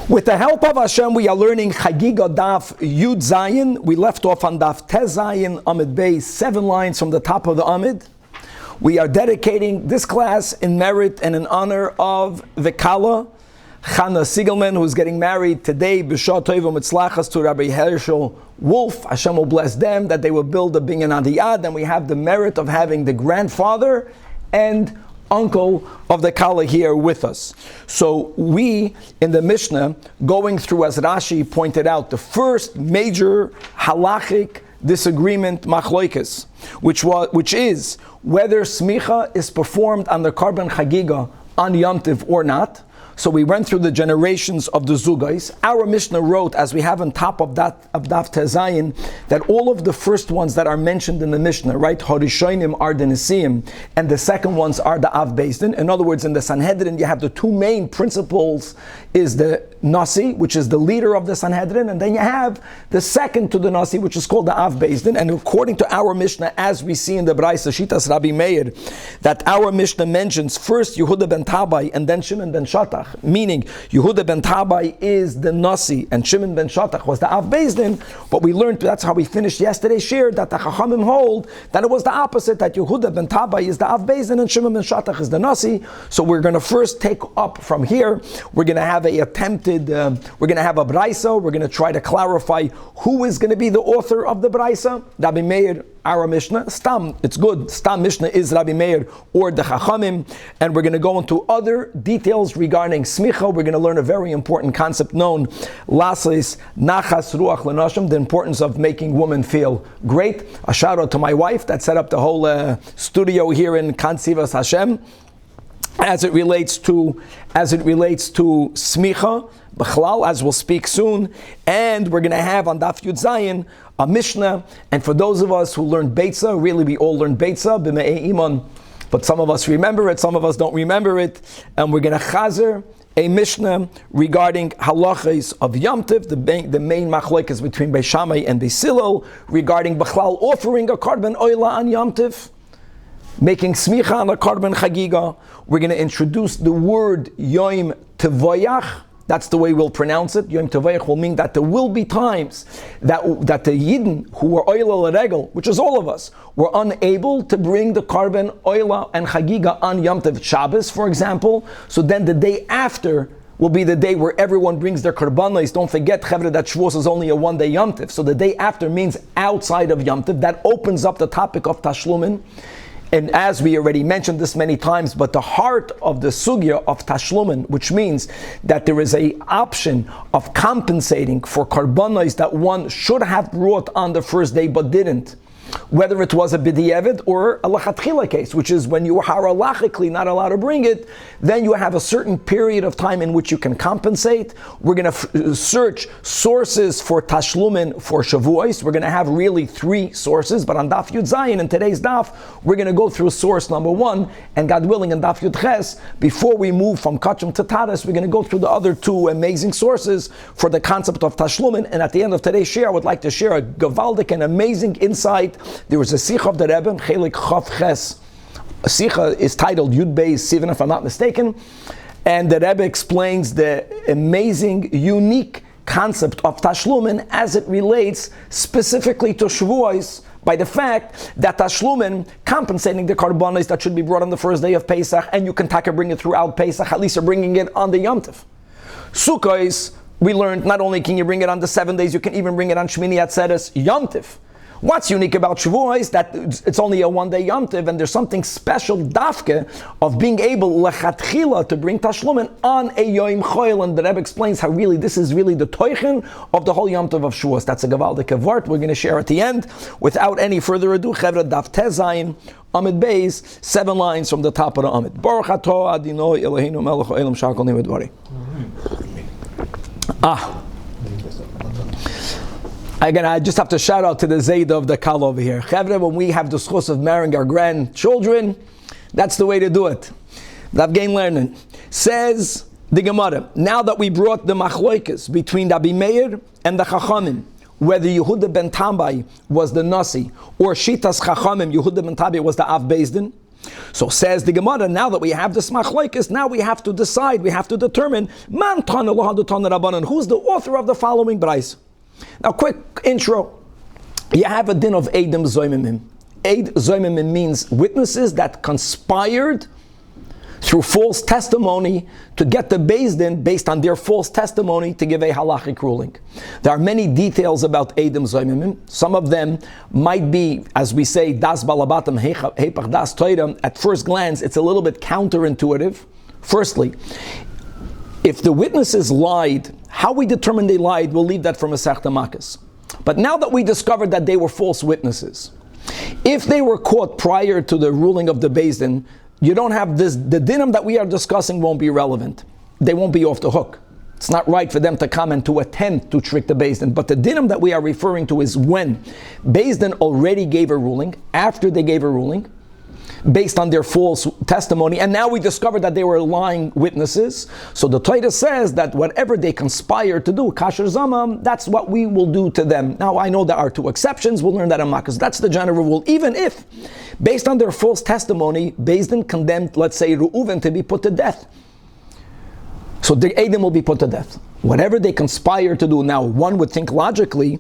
With the help of Hashem, we are learning Chagiga Daf Yud Zayin. We left off on Daf Tez Zayin, Amid Beis, 7 lines from the top of the Amid. We are dedicating this class in merit and in honor of the Kala, Chana Siegelman, who is getting married today, B'Shah Tov U'Mitzlachas, to Rabbi Herschel Wolf. Hashem will bless them, that they will build a binyan adiyad, and we have the merit of having the grandfather and uncle of the Kala here with us. So we, in the Mishnah, going through, as Rashi pointed out, the first major halachic disagreement, machloikes, which is whether smicha is performed on the Karban Chagiga on Yom Tiv or not. So we went through the generations of the Zugais. Our Mishnah wrote, as we have on top of that, of Daf Tezayin, that all of the first ones that are mentioned in the Mishnah, right, Harishonim are the Nesiim, and the second ones are the Av Beis Din. In other words, in the Sanhedrin, you have the two main principles, is the Nasi, which is the leader of the Sanhedrin, and then you have the second to the Nasi, which is called the Av Beis Din. And according to our Mishnah, as we see in the Braisa Shitas Rabbi Meir, that our Mishnah mentions first Yehuda ben Tabai and then Shimon ben Shatach, meaning Yehuda ben Tabai is the Nasi and Shimon ben Shatach was the Av Beis Din. But we learned, that's how we finished yesterday's shir, that the Chachamim hold that it was the opposite, that Yehuda ben Tabai is the Av Beis Din and Shimon ben Shatach is the Nasi. So we're going to first take up from here. We're going to have a Braisa. We're going to try to clarify who is going to be the author of the Braisa. Rabbi Meir, our Mishnah. Stam, it's good. Stam Mishnah is Rabbi Meir or the Chachamim. And we're going to go into other details regarding smicha. We're going to learn a very important concept known, Lasis Nachas Ruach Lenashim, the importance of making women feel great. A shout out to my wife that set up the whole studio here in Kansivas Hashem. As it relates to smicha, b'chlal, as we'll speak soon, and we're going to have on Daf Yud Zayin a Mishnah. And for those of us who learned Beitza, really we all learned Beitza b'me'ei iman, but some of us remember it, some of us don't remember it, and we're going to chazer a Mishnah regarding halachas of Yom Tiv, the main machlokes between Beis Shammai and Beis Hillel, regarding b'chlal offering a karban oila on Yom Tiv, making smicha on a karban chagiga. We're going to introduce the word Yom Tevoyach. That's the way we'll pronounce it. Yom Tevoyach will mean that there will be times that the Yidden who were oila l'regel, which is all of us, were unable to bring the karban oila and chagiga on Yom Tev Shabbos, for example. So then the day after will be the day where everyone brings their karbanos. Don't forget, Chevra, that Shavuos is only a one-day Yom Tev. So the day after means outside of Yom Tev. That opens up the topic of Tashlumin. And as we already mentioned this many times, but the heart of the sugya of tashlumin, which means that there is a option of compensating for karbanos that one should have brought on the first day but didn't, whether it was a b'di'evid or a lachatchila case, which is when you are halachically not allowed to bring it, then you have a certain period of time in which you can compensate. We're going to search sources for tashlumin for Shavuos. We're going to have really 3 sources, but on Daf Yud Zayin, in today's Daf, we're going to go through source number 1, and God willing, in Daf Yud Ches, before we move from Kachim to Tadas, we're going to go through the other 2 amazing sources for the concept of tashlumin. And at the end of today's share, I would like to share a gavaldik and amazing insight. There was a Sikha of the Rebbe, Chelik Chav Ches. A Sikha is titled Yud Beis Sivan, if I'm not mistaken. And the Rebbe explains the amazing, unique concept of Tashlumin as it relates specifically to Shavuos, by the fact that Tashlumin, compensating the karbanos that should be brought on the first day of Pesach, and you can bring it throughout Pesach, at least you're bringing it on the Yom Tov. Sukkos, we learned not only can you bring it on the 7 days, you can even bring it on Shmini Atzeres Yom Tov. What's unique about Shavuos is that it's only a one-day Yom Tov, and there's something special, dafke, of being able lechatchila to bring tashlumin on a Yom Choil, and the Rebbe explains how really this is really the toichen of the whole Yom Tov of Shavuos. That's a gavaldik vart we're going to share at the end. Without any further ado, Chevra Daf Tezayin, Amid Beis, 7 lines from the top of the Amid. Baruch atah Adonai Eloheinu melech haolam shakol nivei dvari. Again, I just have to shout out to the Zayd of the Kal over here. Chevre, when we have the schus of marrying our grandchildren, that's the way to do it. That gain learning. Says the Gemara, now that we brought the machloikas between Rabbi Meir and the Chachamim, whether Yehuda ben Tabai was the Nasi, or Shitas Chachamim, Yehuda ben Tabai was the Av Beis Din, So says the Gemara, now that we have this machlokes, now we have to decide, we have to determine, man tana lohadu tana rabbanan, who's the author of the following brayso. Now, quick intro. You have a din of Eidim Zoymimim. Eid Zoymimim means witnesses that conspired through false testimony to get the Beis Din, based on their false testimony, to give a halachic ruling. There are many details about Eidim Zoymimim. Some of them might be, as we say, das balabatam hepach das toiram. At first glance, it's a little bit counterintuitive. Firstly, if the witnesses lied, how we determine they lied, we'll leave that from Masechta Makkos. But now that we discovered that they were false witnesses, if they were caught prior to the ruling of the Beis Din, you don't have this, the dinim that we are discussing won't be relevant. They won't be off the hook. It's not right for them to come and to attempt to trick the Beis Din. But the dinim that we are referring to is when Beis Din already gave a ruling, after they gave a ruling, based on their false testimony, and now we discovered that they were lying witnesses. So the Torah says that whatever they conspire to do, kasher zamam, that's what we will do to them. Now I know there are two exceptions, we'll learn that in Makkos. That's the general rule. Even if, based on their false testimony, Beis Din condemned, let's say, Reuven to be put to death. So the Eidim will be put to death. Whatever they conspire to do. Now, one would think logically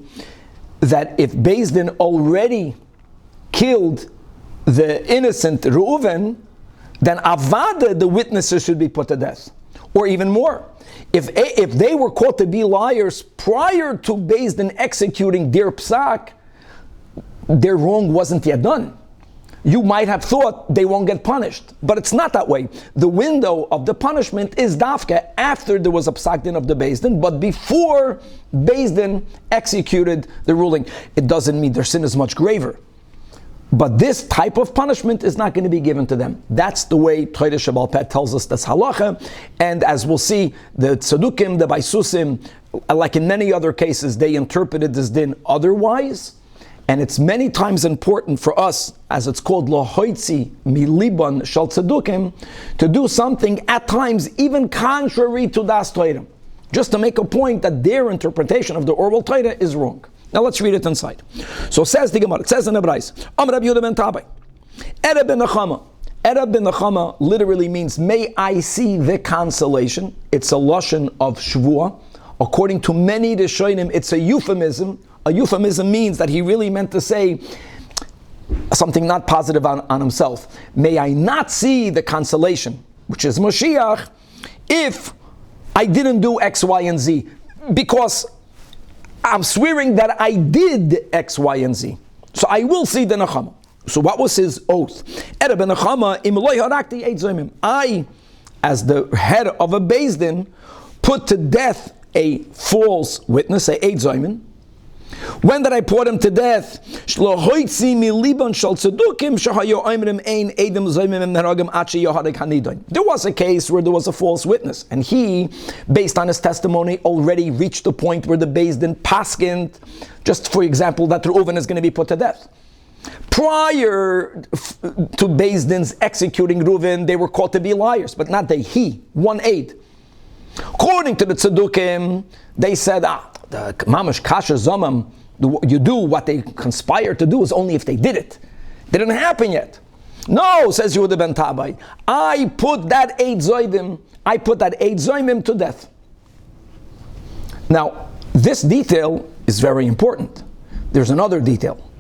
that if Beis Din already killed the innocent Reuven, then avada, the witnesses, should be put to death. Or even more, if they were caught to be liars prior to Beis Din executing their psak, their wrong wasn't yet done. You might have thought they won't get punished, but it's not that way. The window of the punishment is dafka after there was a psak din of the Beis Din, but before Beis Din executed the ruling. It doesn't mean their sin is much graver. But this type of punishment is not going to be given to them. That's the way Torah Shabbal Peh tells us that's halacha. And as we'll see, the tzedukim, the baisusim, like in many other cases, they interpreted this din otherwise. And it's many times important for us, as it's called lohoitzi miliban shal tzedukim, to do something at times even contrary to das Torah, just to make a point that their interpretation of the oral Torah is wrong. Now let's read it inside. So says the Gemara, it says in the Brayso, Amar Rabbi Yehuda ben Tabai, Ereb ben Nechama. Ereb ben Nechama literally means, may I see the consolation. It's a lashon of shvuah. According to many Rishonim, it's a euphemism. A euphemism means that he really meant to say something not positive on himself. May I not see the consolation, which is Mashiach, if I didn't do X, Y, and Z. Because I'm swearing that I did X, Y, and Z. So I will see the Nechama. So what was his oath? I, as the head of a Beis Din, put to death a false witness, a Eid Zoymin. When did I put him to death? There was a case where there was a false witness, and he, based on his testimony, already reached the point where the Beis Din paskind, just for example, that Reuven is going to be put to death. Prior to Beis Din's executing Reuven, they were caught to be liars, but not they, he, one aid. According to the Tzedukim, they said, the mamash kasher zomam, you do what they conspired to do is only if they did it. It didn't happen yet. No, says Yehuda ben Tabai, I put that Eid Zoymim to death. Now, this detail is very important. There's another detail,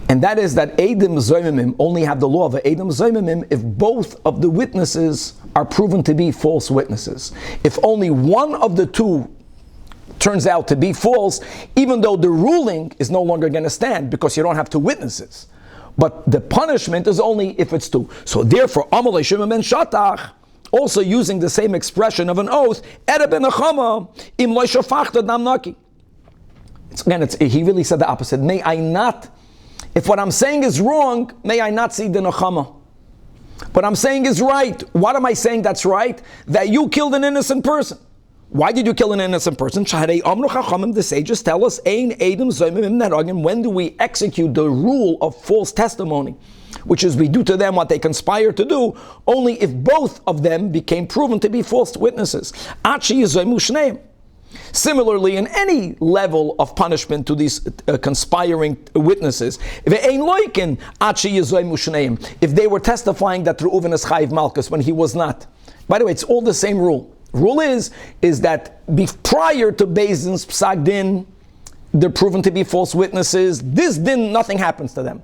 and that is that Eidim Zoymimim only have the law of Eidim Zoymimim if both of the witnesses are proven to be false witnesses. If only one of the two turns out to be false, even though the ruling is no longer going to stand because you don't have two witnesses. But the punishment is only if it's two. So therefore, Amalei Shimon ben Shatach, also using the same expression of an oath, he really said the opposite. May I not, if what I'm saying is wrong, may I not see the nechama. What I'm saying is right. What am I saying that's right? That you killed an innocent person. Why did you kill an innocent person? The sages tell us, when do we execute the rule of false testimony? Which is we do to them what they conspire to do, only if both of them became proven to be false witnesses. Similarly, in any level of punishment to these conspiring witnesses, if they were testifying that Reuven is Chayiv Malkus when he was not. By the way, it's all the same rule. Rule is that prior to Beis Din's Psak Din, they're proven to be false witnesses. This din, nothing happens to them.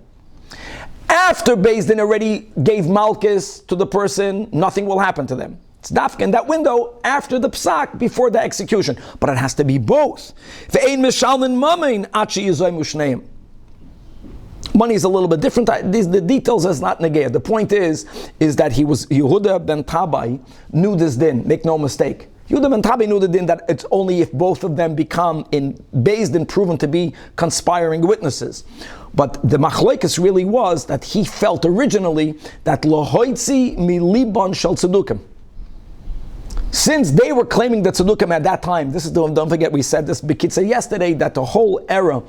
After Beis Din already gave Malkus to the person, nothing will happen to them. It's dafka in that window after the psak, before the execution. But it has to be both. Money is a little bit different. The details is not negayah. The point is that Yehuda ben Tabai knew this din. Make no mistake. Yehuda ben Tabai knew the din that it's only if both of them become in Beis Din proven to be conspiring witnesses. But the machlokes really was that he felt originally that lohoitzi milibon shel tzedukim. Since they were claiming the tzedukim at that time, don't forget we said this b'kitzah yesterday, that the whole era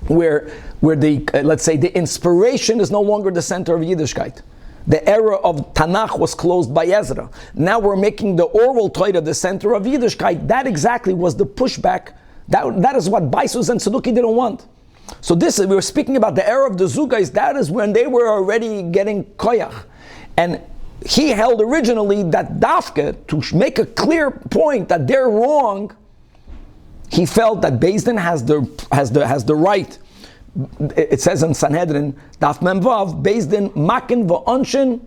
where the let's say the inspiration is no longer the center of Yiddishkeit. The era of Tanakh was closed by Ezra. Now we're making the oral Torah the center of Yiddishkeit. That exactly was the pushback. That is what Baisus and Tzeduki didn't want. So we were speaking about the era of the Zugais. That is when they were already getting koyach. And he held originally that dafka, to make a clear point that they're wrong, he felt that Beis Din has the right. It says in Sanhedrin, Daf Mem Vav, Beis Din makin v'onshin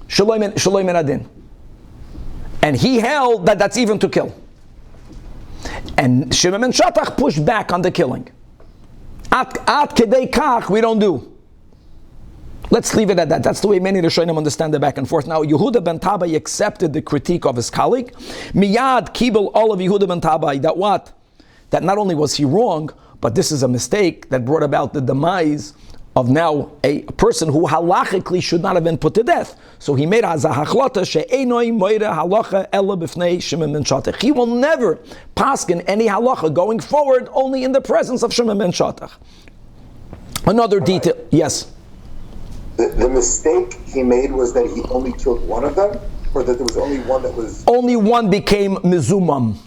shaloi min adin. And he held that that's even to kill. And Shimon ben Shatach pushed back on the killing. At kedei kach, we don't do. Let's leave it at that. That's the way many Rishonim understand the back and forth. Now, Yehuda ben Tabai accepted the critique of his colleague. Miyad kibel all of Yehuda ben Tabai. That what? That not only was he wrong, but this is a mistake that brought about the demise of now a person who halachically should not have been put to death. So he made hazahachlata she'enoi moira halacha ella b'fnei Shimon ben Shatach. He will never paskin any halacha going forward, only in the presence of Shimon ben Shatach. Another detail, yes. The mistake he made was that he only killed one of them, or that there was only one that was... Only one became mizumam.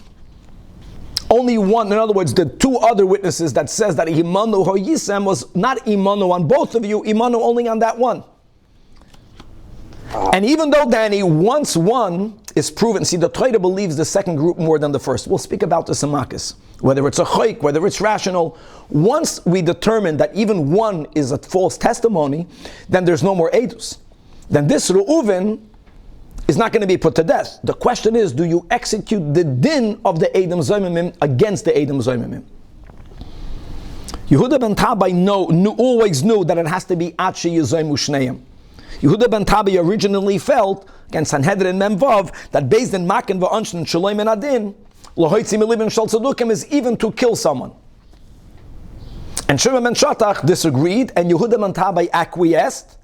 Only one, in other words, the two other witnesses that says that imanu hoyisem was not imanu on both of you, imanu only on that one. And even though, Danny, once one is proven, see, the Torah believes the second group more than the first. We'll speak about this in Makis. Whether it's a chayk, whether it's rational. Once we determine that even one is a false testimony, then there's no more edus. Then this Reuven is not going to be put to death. The question is, do you execute the din of the Edom Zoymimim against the Edom Zoymimim? Yehuda ben Tabai always knew that it has to be Atshi Yizoymu Shneim. Yehuda ben Tabai originally felt, against Sanhedrin Memvav, that based in Makin v'Anshin Shalom and Adin, Lahoitzi Milibim Shal Tzedukim is even to kill someone. And Shimon ben Shatach disagreed, and Yehuda ben Tabai acquiesced,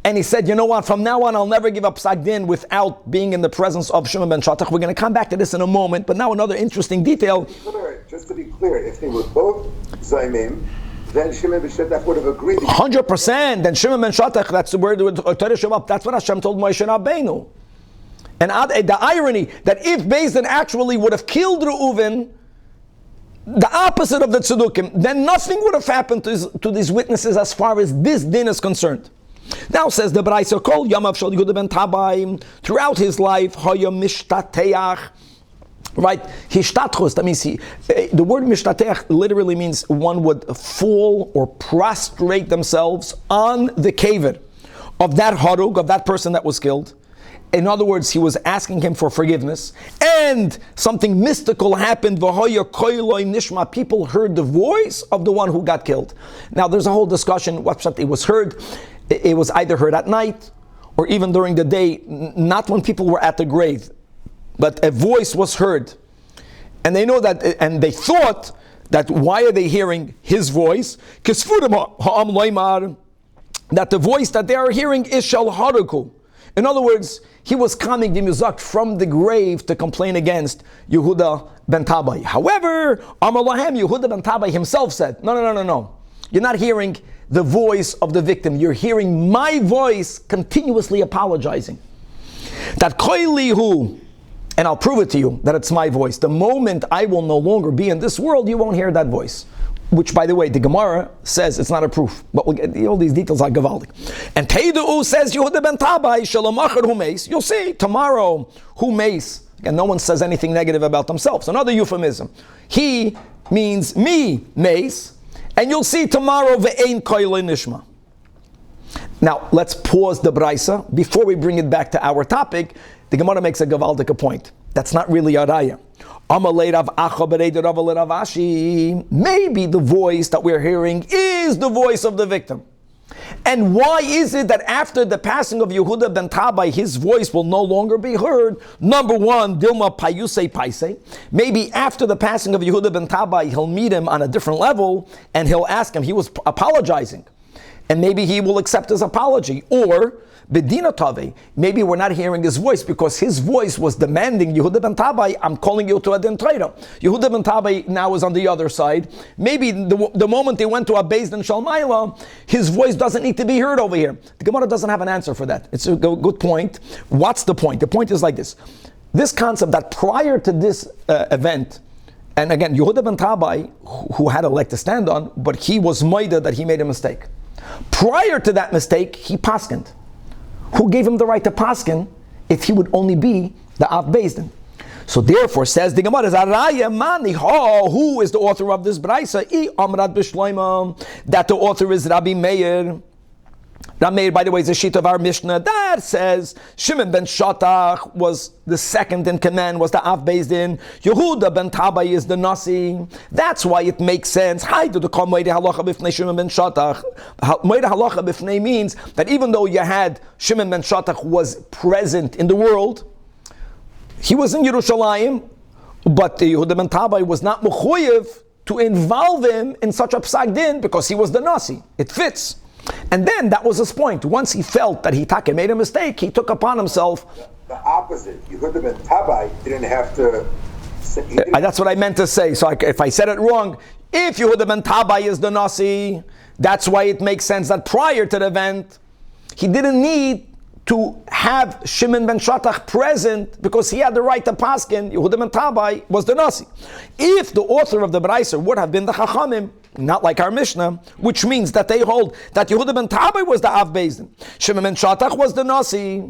and he said, you know what, from now on I'll never give up Psak Din without being in the presence of Shimon ben Shatach. We're going to come back to this in a moment, but now another interesting detail. Just to be clear, if they were both Zaymim, then Shimon ben Shatach would have agreed. 100%. Then Shimon ben Shatach, that's the word, that's what Hashem told Moshe Rabbeinu. And the irony that if Beis Din actually would have killed Reuven, the opposite of the Tzedukim, then nothing would have happened to these witnesses as far as this din is concerned. Now says the Braisa Kol Yamav Shel Yehuda ben Tabai, throughout his life, Hoya Mishtateach, right? Hishtatchus, that means the word Mishtateach literally means one would fall or prostrate themselves on the kever of that harug, of that person that was killed. In other words, he was asking him for forgiveness, and something mystical happened. V'hoya koiloi nishma. People heard the voice of the one who got killed. Now, there's a whole discussion. What it was heard? It was either heard at night or even during the day, not when people were at the grave, but a voice was heard, and they know that, and they thought that why are they hearing his voice? That the voice that they are hearing is shel haruku. In other words, he was coming from the grave to complain against Yehuda ben Tabai. However, Amar Lahem, Yehuda ben Tabai himself said, no. You're not hearing the voice of the victim. You're hearing my voice continuously apologizing. That koilihu, and I'll prove it to you that it's my voice. The moment I will no longer be in this world, you won't hear that voice. Which, by the way, the Gemara says it's not a proof. But we'll get all these details are gavaldik. And Teidu says Yehuda ben Tabai Shalomachar hu meis. You'll see tomorrow who meis. Again, no one says anything negative about themselves. Another euphemism. He means me meis, and you'll see tomorrow ve'ein koyle nishma. Now let's pause the brisa before we bring it back to our topic. The Gemara makes a gavaldik point. That's not really a raya. Maybe the voice that we're hearing is the voice of the victim. And why is it that after the passing of Yehuda ben Tabai, his voice will no longer be heard? Number one, Dilma Payuse Paise. Maybe after the passing of Yehuda ben Tabai, he'll meet him on a different level and he'll ask him, he was apologizing. And maybe he will accept his apology. Or, Bedina Tave, maybe we're not hearing his voice because his voice was demanding, Yehuda ben Tabai, I'm calling you to a din Torah. Yehuda ben Tabai now is on the other side. Maybe the moment they went to a Beis Din Shalmaila, his voice doesn't need to be heard over here. The Gemara doesn't have an answer for that. It's a good point. What's the point? The point is like this. This concept that prior to this event, and again, Yehuda ben Tabai, who had a leg to stand on, but he was moida that he made a mistake. Prior to that mistake, he paskened. Who gave him the right to paskin if he would only be the Av Beis Din? So therefore, says the Gemara, who is the author of this brisa? That the author is Rabbi Meir. Rabbi Meir, by the way, is a sheet of our Mishnah that says Shimon ben Shatach was the second in command, was the Av Beis Din. Yehuda ben Tabai is the Nasi. That's why it makes sense. Halacha b'fnei Shimon ben Shatach. Halacha b'fnei means that even though you had Shimon ben Shatach was present in the world, he was in Yerushalayim, but Yehuda ben Tabai was not mechuyev to involve him in such a psak din because he was the Nasi. It fits. And then that was his point. Once he felt that he made a mistake, he took upon himself. The opposite. Yehuda ben Tabai didn't have to. That's what I meant to say. So if I said it wrong, if Yehuda ben Tabai is the Nasi, that's why it makes sense that prior to the event, he didn't need to have Shimon ben Shatach present because he had the right to paskin. Yehuda ben Tabai was the Nasi. If the author of the Braiser would have been the Chachamim, not like our Mishnah, which means that they hold that Yehuda ben Tabai was the Av Beis Din, Shimon ben Shatach was the Nasi.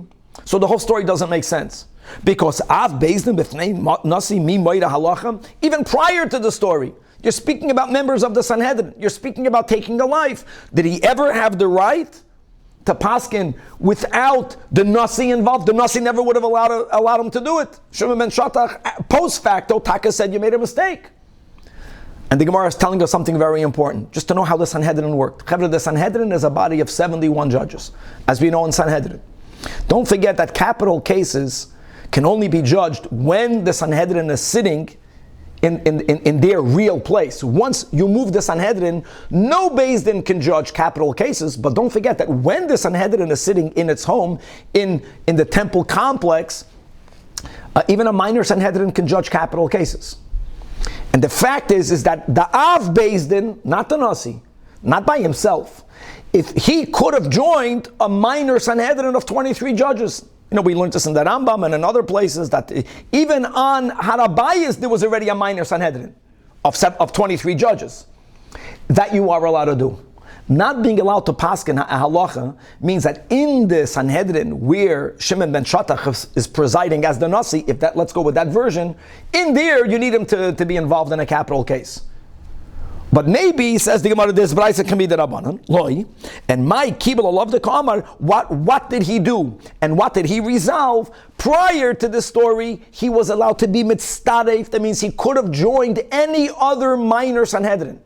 So the whole story doesn't make sense. Because Av Beis Din b'fnei Nasi mi moida halacha, even prior to the story, you're speaking about members of the Sanhedrin. You're speaking about taking a life. Did he ever have the right to paskin without the Nasi involved? The Nasi never would have allowed him to do it. Shimon ben Shatach, post facto, Taka said you made a mistake. And the Gemara is telling us something very important, just to know how the Sanhedrin worked. The Sanhedrin is a body of 71 judges, as we know in Sanhedrin. Don't forget that capital cases can only be judged when the Sanhedrin is sitting in their real place. Once you move the Sanhedrin, no Beis Din can judge capital cases, but don't forget that when the Sanhedrin is sitting in its home, in the temple complex, even a minor Sanhedrin can judge capital cases. And the fact is that the Av Beis Din, not the Nasi, not by himself, if he could have joined a minor Sanhedrin of 23 judges. You know, we learned this in the Rambam and in other places that even on Harabayas there was already a minor Sanhedrin of 23 judges. That you are allowed to do. Not being allowed to paskin a halacha means that in the Sanhedrin where Shimon ben Shatach is presiding as the Nasi, let's go with that version, in there you need him to be involved in a capital case. But maybe, says the Gemara, this brayse can be the Rabbanan, loi, and my kibul of the Kamar, what did he do? And what did he resolve? Prior to this story, he was allowed to be mitzdaref. That means he could have joined any other minor Sanhedrin.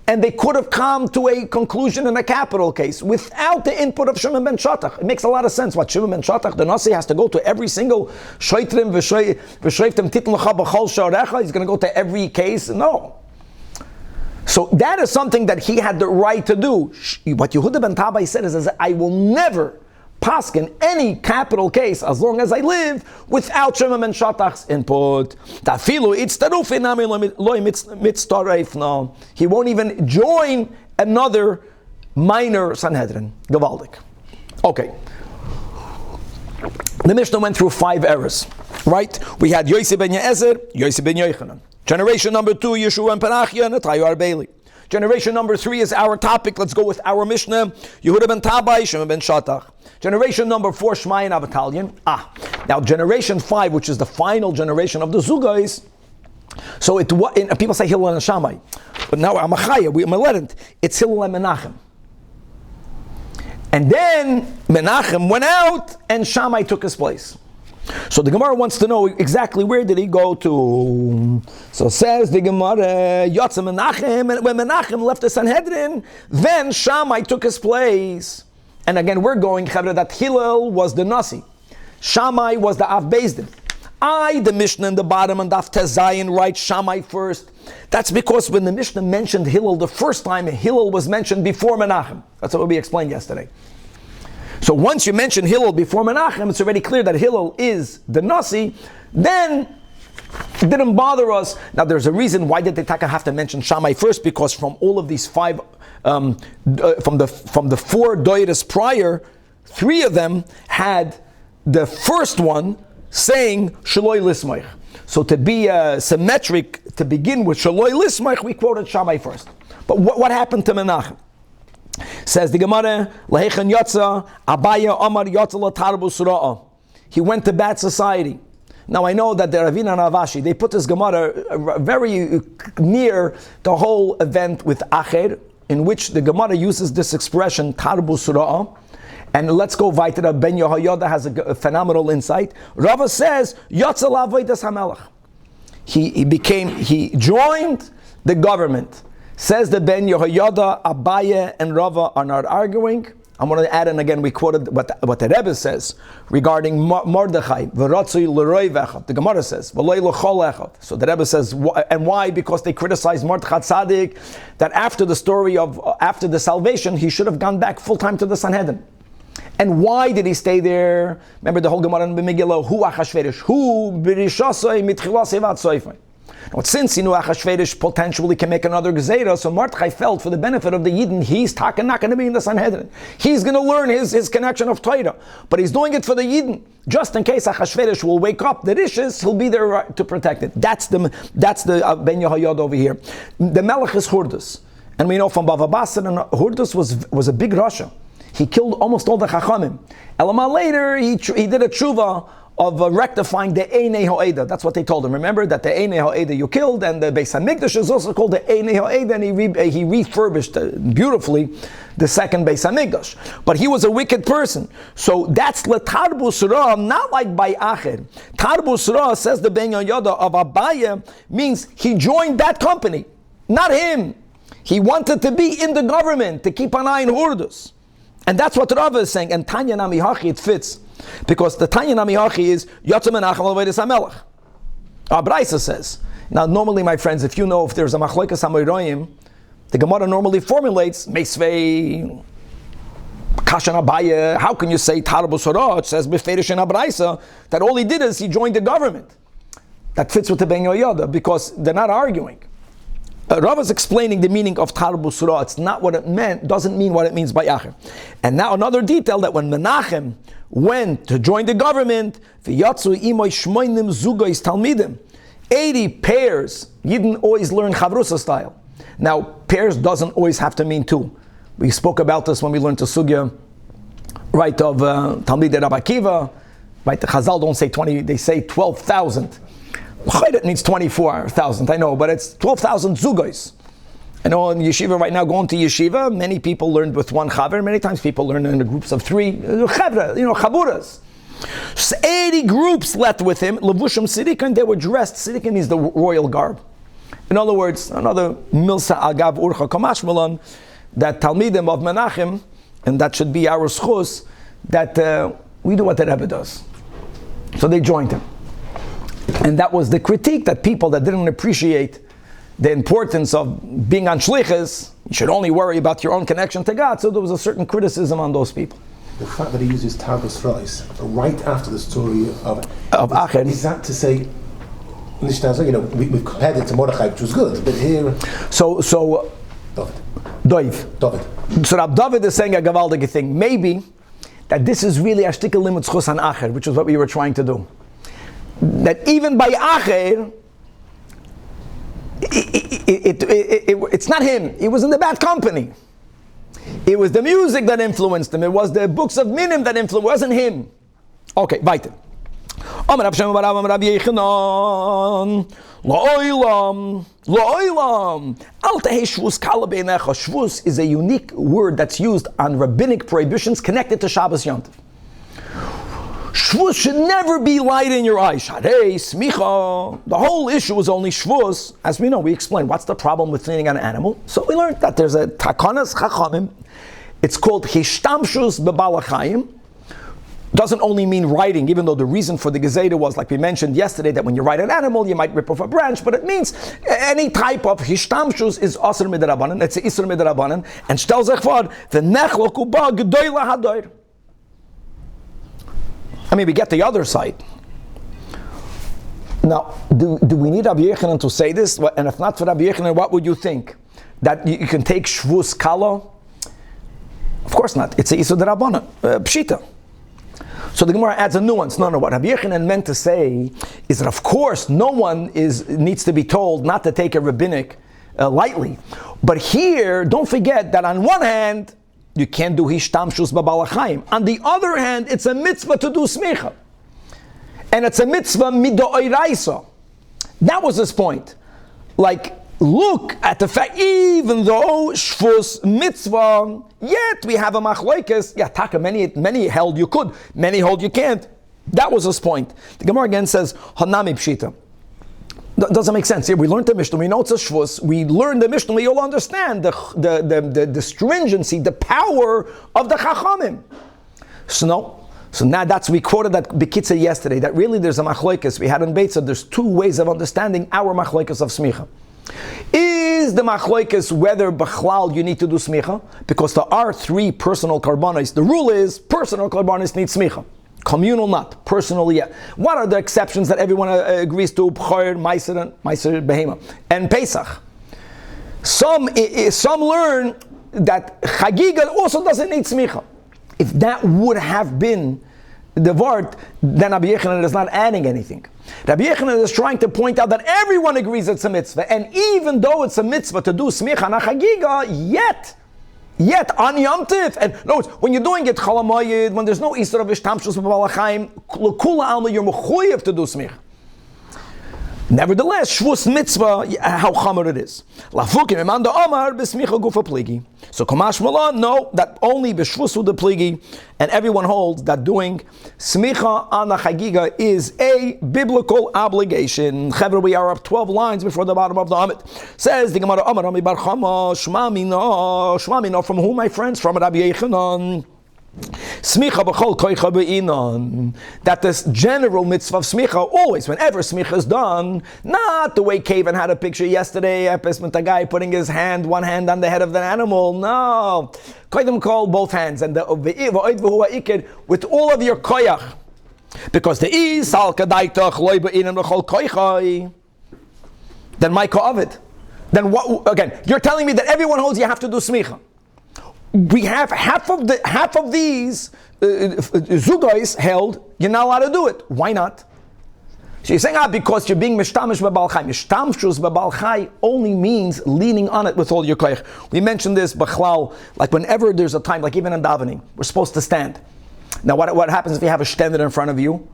And they could have come to a conclusion in a capital case without the input of Shimon ben Shatach. It makes a lot of sense. What Shimon ben Shatach, the Nasi, has to go to every single shoitrim v'shreiftim titn l'cha b'chol sharecha. He's going to go to every case. No. So that is something that he had the right to do. What Yehuda ben Tabai said is I will never paskin any capital case as long as I live without Shimon ben Shatach's input. He won't even join another minor Sanhedrin. Gavaldik. Okay. The Mishnah went through 5 errors. Right? We had Yosef ben Yezer, Yosef ben Yochanan. Generation number 2, Yeshua and Penachia, and Atayu Arbeili. Generation number 3 is our topic. Let's go with our Mishnah. Yehuda ben Tabai, Shimon ben Shatach. Generation number 4, Shmai and Avatalion. Now generation 5, which is the final generation of the Zugais. So people say Hillel and Shammai, but now Amachaya, we Meledent. It's Hillel and Menachem. And then Menachem went out, and Shammai took his place. So the Gemara wants to know exactly where did he go to. So says the Gemara, Yotze Menachem, and when Menachem left the Sanhedrin, then Shammai took his place. And again, we're going, Chavre, that Hillel was the Nasi. Shammai was the Av Beis Din. The Mishnah in the bottom and Daf Tezayin writes Shammai first. That's because when the Mishnah mentioned Hillel the first time, Hillel was mentioned before Menachem. That's what we explained yesterday. So once you mention Hillel before Menachem, it's already clear that Hillel is the Nasi. Then it didn't bother us. Now there's a reason why did the Taka have to mention Shammai first, because from all of these 5, from the 4 Doiras prior, 3 of them had the first one saying Shaloi Lismaich. So to be symmetric, to begin with Shaloi Lismaich, we quoted Shammai first. But what happened to Menachem? Says the Gemara, Lahechan Yotza, Abaya Amar Yotza Latarbus Ra'a. He went to bad society. Now I know that the Ravina and Avashi, they put this Gemara very near the whole event with Acher, in which the Gemara uses this expression, Tarbus Ra'a. And let's go weiter. Ben Yehoyada has a phenomenal insight. Rava says, Yotza La'avodas HaMelech. He joined the government. Says the Ben Yehoyada, Abaye and Rava are not arguing. I'm going to add in again, we quoted what the Rebbe says regarding Mordechai. The Gemara says, so the Rebbe says, and why? Because they criticized Mordechai Tzaddik, that after the story of, after the salvation, he should have gone back full time to the Sanhedrin. And why did he stay there? Remember the whole Gemara in Megillah, Hu Achashverosh, Hu Birishasoi Mitchilasei Vatsoifai. Now, since he knew Achashverosh potentially can make another Gezerah, so Mordechai felt for the benefit of the Yidden, he's not going to be in the Sanhedrin. He's going to learn his connection of Torah. But he's doing it for the Yidden. Just in case Achashverosh will wake up the Rishis, he'll be there to protect it. That's the Ben Yehoyada over here. The Melech is Hurdus. And we know from Bava Basra, Hurdus was a big Rasha. He killed almost all the Chachamim. Elama later, he did a tshuva of rectifying the Einei Ho'eda. That's what they told him. Remember that the Einei Ho'eda you killed, and the Beis HaMikdash is also called the Einei Ho'eda, and he refurbished beautifully the second Beis HaMikdash. But he was a wicked person. So that's L'Tarbus Ra, not like by Acher. Tarbus Ra, says the Ben Yehoyada of Abaye, means he joined that company, not him. He wanted to be in the government, to keep an eye on Hurdus. And that's what Rava is saying. And Tanya Namihachi, it fits. Because the Tanya Namihachi is Yotze Menachem L'Avodas HaMelech. Our Braisa says. Now normally, my friends, if you know if there's a Machlokas HaMoiroyim, the Gemara normally formulates Meisvei Kashan Abaye. How can you say Tarbus Hara? It says Beferish in Abraisa that all he did is he joined the government. That fits with the Ben Yehoyada because they're not arguing. Rav is explaining the meaning of Tarbus Ra. It's not what it meant, doesn't mean what it means by Acher. And now another detail, that when Menachem went to join the government, V'yatzu imoy shmoinim zugos talmidim, 80 pairs. Yidden always learn Chavrusa style. Now, pairs doesn't always have to mean 2. We spoke about this when we learned the Sugya, right, of Talmidei Rabbi Akiva. Right, the Chazal don't say 20, they say 12,000. It means 24,000, I know, but it's 12,000 zugos. I know in yeshiva right now, going to yeshiva, many people learn with one chaver, many times people learn in groups of 3, chavra, chaburas. So 80 groups left with him, levushim sidikan, they were dressed, sidikan means the royal garb. In other words, another milsa agav urcha kamashmalan, that talmidim of Menachem, and that should be our schus, that we do what the Rebbe does. So they joined him. And that was the critique, that people that didn't appreciate the importance of being on shlichus, you should only worry about your own connection to God. So there was a certain criticism on those people. The fact that he uses Tarbus Rais right after the story of Acher, is that to say, we've compared it to Mordechai, which was good, but here. So David. So Rab David is saying a gavaldige thing. Maybe that this is really a shtikel limud schus an Acher, which is what we were trying to do. that even by Acher, it's not him. He was in the bad company. It was the music that influenced him. It was the books of Minim that influenced. It wasn't him. Okay, weiter. Shvus is a unique word that's used on rabbinic prohibitions connected to Shabbos Yom Tov. Shvus should never be light in your eyes. Sharei, smicha. The whole issue is only shvus. As we know, we explained what's the problem with cleaning an animal. So we learned that there's a takanas chachamim. It's called hishtamshus bebalachayim. Doesn't only mean writing, even though the reason for the gezeda was, like we mentioned yesterday, that when you write an animal, you might rip off a branch, but it means any type of hishtamshus is asr midrabanan. It's isr midrabanan, and stel zich vor the nechloku ba gedoyle hadoir. I mean, we get the other side. Now, do we need Rabbi Yechanan to say this? And if not for Rabbi Yechanan, what would you think? That you can take shvus kala? Of course not. It's a isur d'Rabbanan, pshita. So the Gemara adds a nuance. No, what Rabbi Yechanan meant to say is that, of course, no one needs to be told not to take a rabbinic lightly. But here, don't forget that on one hand, you can't do hishtamshus b'balachayim. On the other hand, it's a mitzvah to do smicha. And it's a mitzvah midoiraisa. That was his point. Like, look at the fact, even though shvus mitzvah, yet we have a machlokes. Yeah, taka, many held you could, many hold you can't. That was his point. The Gemara again says, hanami pshita. Doesn't make sense. Here we learned the Mishnah. We know it's a shvus. We learned the Mishnah. We all understand the stringency, the power of the chachamim. So now we quoted that bekitza yesterday. That really there's a machlokes we had in Beitza. There's two ways of understanding our machlokes of smicha. Is the machlokes whether b'chlal you need to do smicha? Because there are three personal karbanos. The rule is personal karbanos need smicha. Communal not, personal yeah. What are the exceptions that everyone agrees to? B'chor, Meiser, Behema, and Pesach. Some learn that Chagiga also doesn't need smicha. If that would have been the vart, then Rabbi Yechanan is not adding anything. Rabbi Yechanan is trying to point out that everyone agrees it's a mitzvah, and even though it's a mitzvah to do smicha na Chagiga, Yet on Yom Tiv, and notice when you're doing it chalamayid, when there's no Isra of Ishtamshus b'balachayim, l'kula alma you're mechuyev to do smich. Nevertheless, shvus mitzvah, how chamer it is. Lafukim emanda omar b'smicha gufa pligi. So Kamash Malan, no, that only b'shvusu the pligi, and everyone holds that doing smicha on the chagiga is a biblical obligation. Chevra, we are up 12 lines before the bottom of the Amit. Says the Gemara, Amar Rami Bar Chama, Shma Mina, from whom, my friends? From Rabbi Yechanan. Smicha b'chol koicha be'inon. That this general mitzvah of smicha, always, whenever smicha is done, not the way Kavan had a picture yesterday, a guy putting his one hand on the head of the animal. No. Koidim call both hands, and with all of your koyach. Because the is sal kadaitach loy be'inon b'chol koicha. Then my ko'avid. Then what, again, you're telling me that everyone holds you have to do smicha. We have half of these zugais held, you're not allowed to do it. Why not? So you're saying, because you're being mishtamish b'balchai. Mishtamshus b'balchai only means leaning on it with all your koyach. We mentioned this, b'chlal, like whenever there's a time, like even in davening, we're supposed to stand. Now what happens if you have a stender in front of you?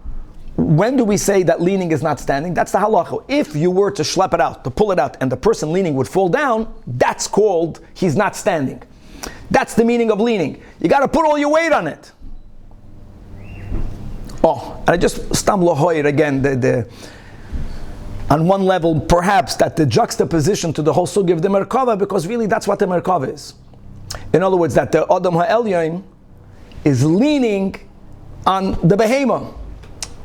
When do we say that leaning is not standing? That's the halacha. If you were to schlep it out, to pull it out, and the person leaning would fall down, that's called he's not standing. That's the meaning of leaning. You got to put all your weight on it. Oh, and I just stumble again. On one level, perhaps that the juxtaposition to the whole sugi of the Merkava, because really that's what the Merkava is. In other words, that the Adam Ha'elyon is leaning on the Behema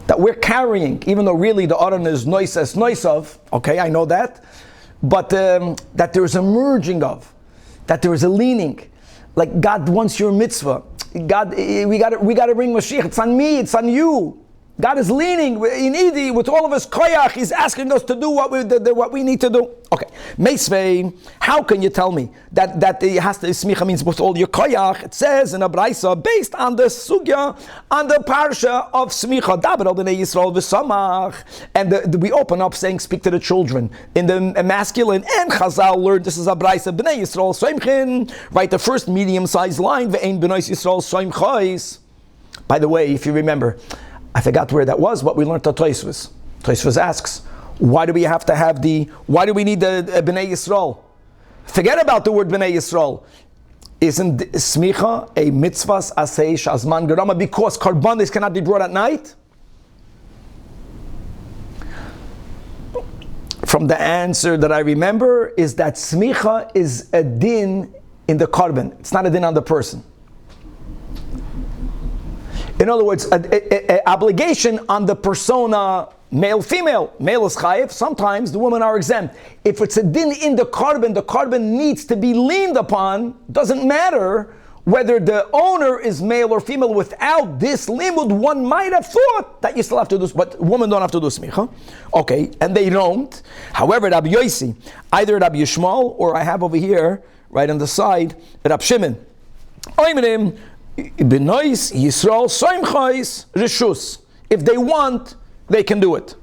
that we're carrying, even though really the Adam is noisav. Okay, I know that, but that there is a merging of, that there is a leaning. Like God wants your mitzvah. God, we got to bring Mashiach. It's on me. It's on you. God is leaning in Idi with all of his koyach. He's asking us to do what we need to do. Okay. Meisvei, how can you tell me that it has to smicha means with all your koyach? It says in a brayso based on the sugya, on the parsha of smicha daber b'nei Yisrael v'samach, and we open up saying speak to the children in the masculine, and Chazal learned this is a brayso b'nei Yisrael soimchin, right? The first medium-sized line ve'ein b'nei Yisrael soimchais. By the way, if you remember, I forgot where that was, but we learned the Tosfos. Tosfos asks, why do we need the Bnei Yisrael? Forget about the word Bnei Yisrael. Isn't smicha a mitzvahs asay shazman gerama because karbanis cannot be brought at night? From the answer that I remember is that smicha is a din in the karban. It's not a din on the person. In other words, an obligation on the persona, male, female. Male is chayiv. Sometimes the women are exempt. If it's a din in the carbon needs to be leaned upon. Doesn't matter whether the owner is male or female. Without this limud, one might have thought that you still have to do, but women don't have to do smicha. Okay, and they don't. However, Rabbi Yosi, either Rabbi Yishmael or I have over here, right on the side, Rabbi Shimon. B'nois Yisrael soimchais rishus. If they want, they can do it.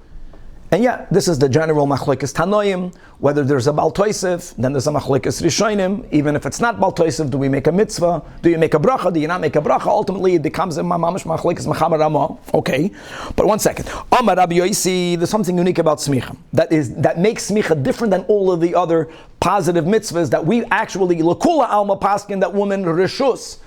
And yeah, this is the general machlokes tanoim. Whether there's a Baal Tosef, then there's a machlokes rishonim. Even if it's not Baal Tosef, do we make a mitzvah? Do you make a bracha? Do you not make a bracha? Ultimately, it becomes a mamash machlokes mechaber ramah. Okay, but one second. Amar Rabbi Yosi, there's something unique about smicha that makes smicha different than all of the other positive mitzvahs that we actually lekula alma paskin that women rishus.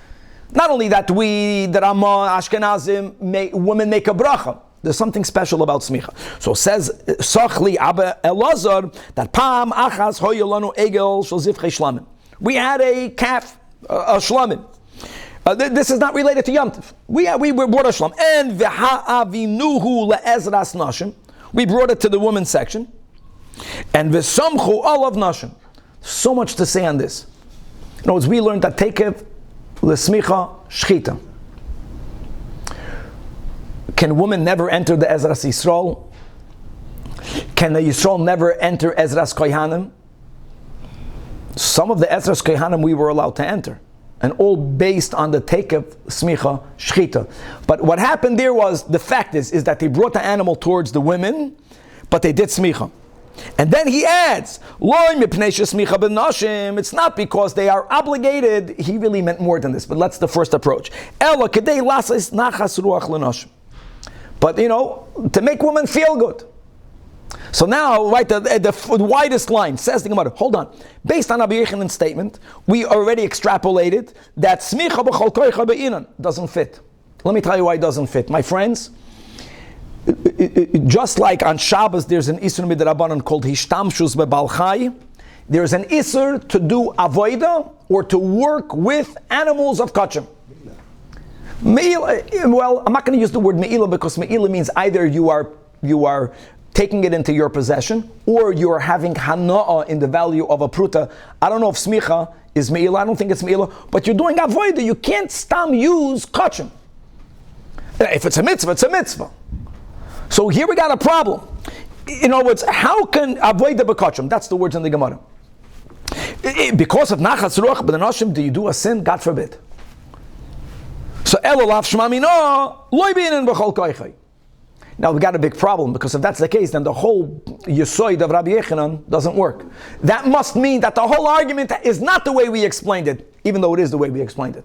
Not only that the Ramah, Ashkenazim, women make a bracha. There's something special about smicha. So says Sachli Abba Elazar that Pam Achas Hoyolanu Egel Shozivche Shlamim. We had a calf, a shlamim. This is not related to Yom Tov. We brought a shlam. And V'ha'avinuhu le'ezras nashim. We brought it to the women's section. And V'samchu olav nashim. So much to say on this. In other words, we learned that Tekev L'smicha shchita. Can women never enter the Ezras Yisrael? Can the Yisrael never enter Ezras Kohanim? Some of the Ezras Kohanim we were allowed to enter, and all based on the Tekev Smicha Shchita. But what happened there was, the fact is that they brought the animal towards the women, but they did Smicha. And then he adds, it's not because they are obligated. He really meant more than this, but that's the first approach. But to make women feel good. So now, right, the widest line says the Gemara. Hold on. Based on Rabbi Yechanan's statement, we already extrapolated that smicha b'chol koicha be'inan doesn't fit. Let me tell you why it doesn't fit, my friends. Just like on Shabbos, there's an Isur midrabanan called Hishtamshus beBaal Chai. There's an Isur to do avoida or to work with animals of kachim. Well, I'm not going to use the word me'ila because me'ila means either you are taking it into your possession or you are having hana'ah in the value of a pruta. I don't know if smicha is me'ila. I don't think it's me'ila, but you're doing avoida. You can't stam use kachim. If it's a mitzvah, it's a mitzvah. So here we got a problem. In other words, how can avoid the bekachim? That's the words in the Gemara. Because of nachas ruach b'nashim, do you do a sin? God forbid. So elolav shmamino loy b'inin b'chol koichay. Now we got a big problem, because if that's the case, then the whole Yesoid of Rabbi Yechanan doesn't work. That must mean that the whole argument is not the way we explained it, even though it is the way we explained it.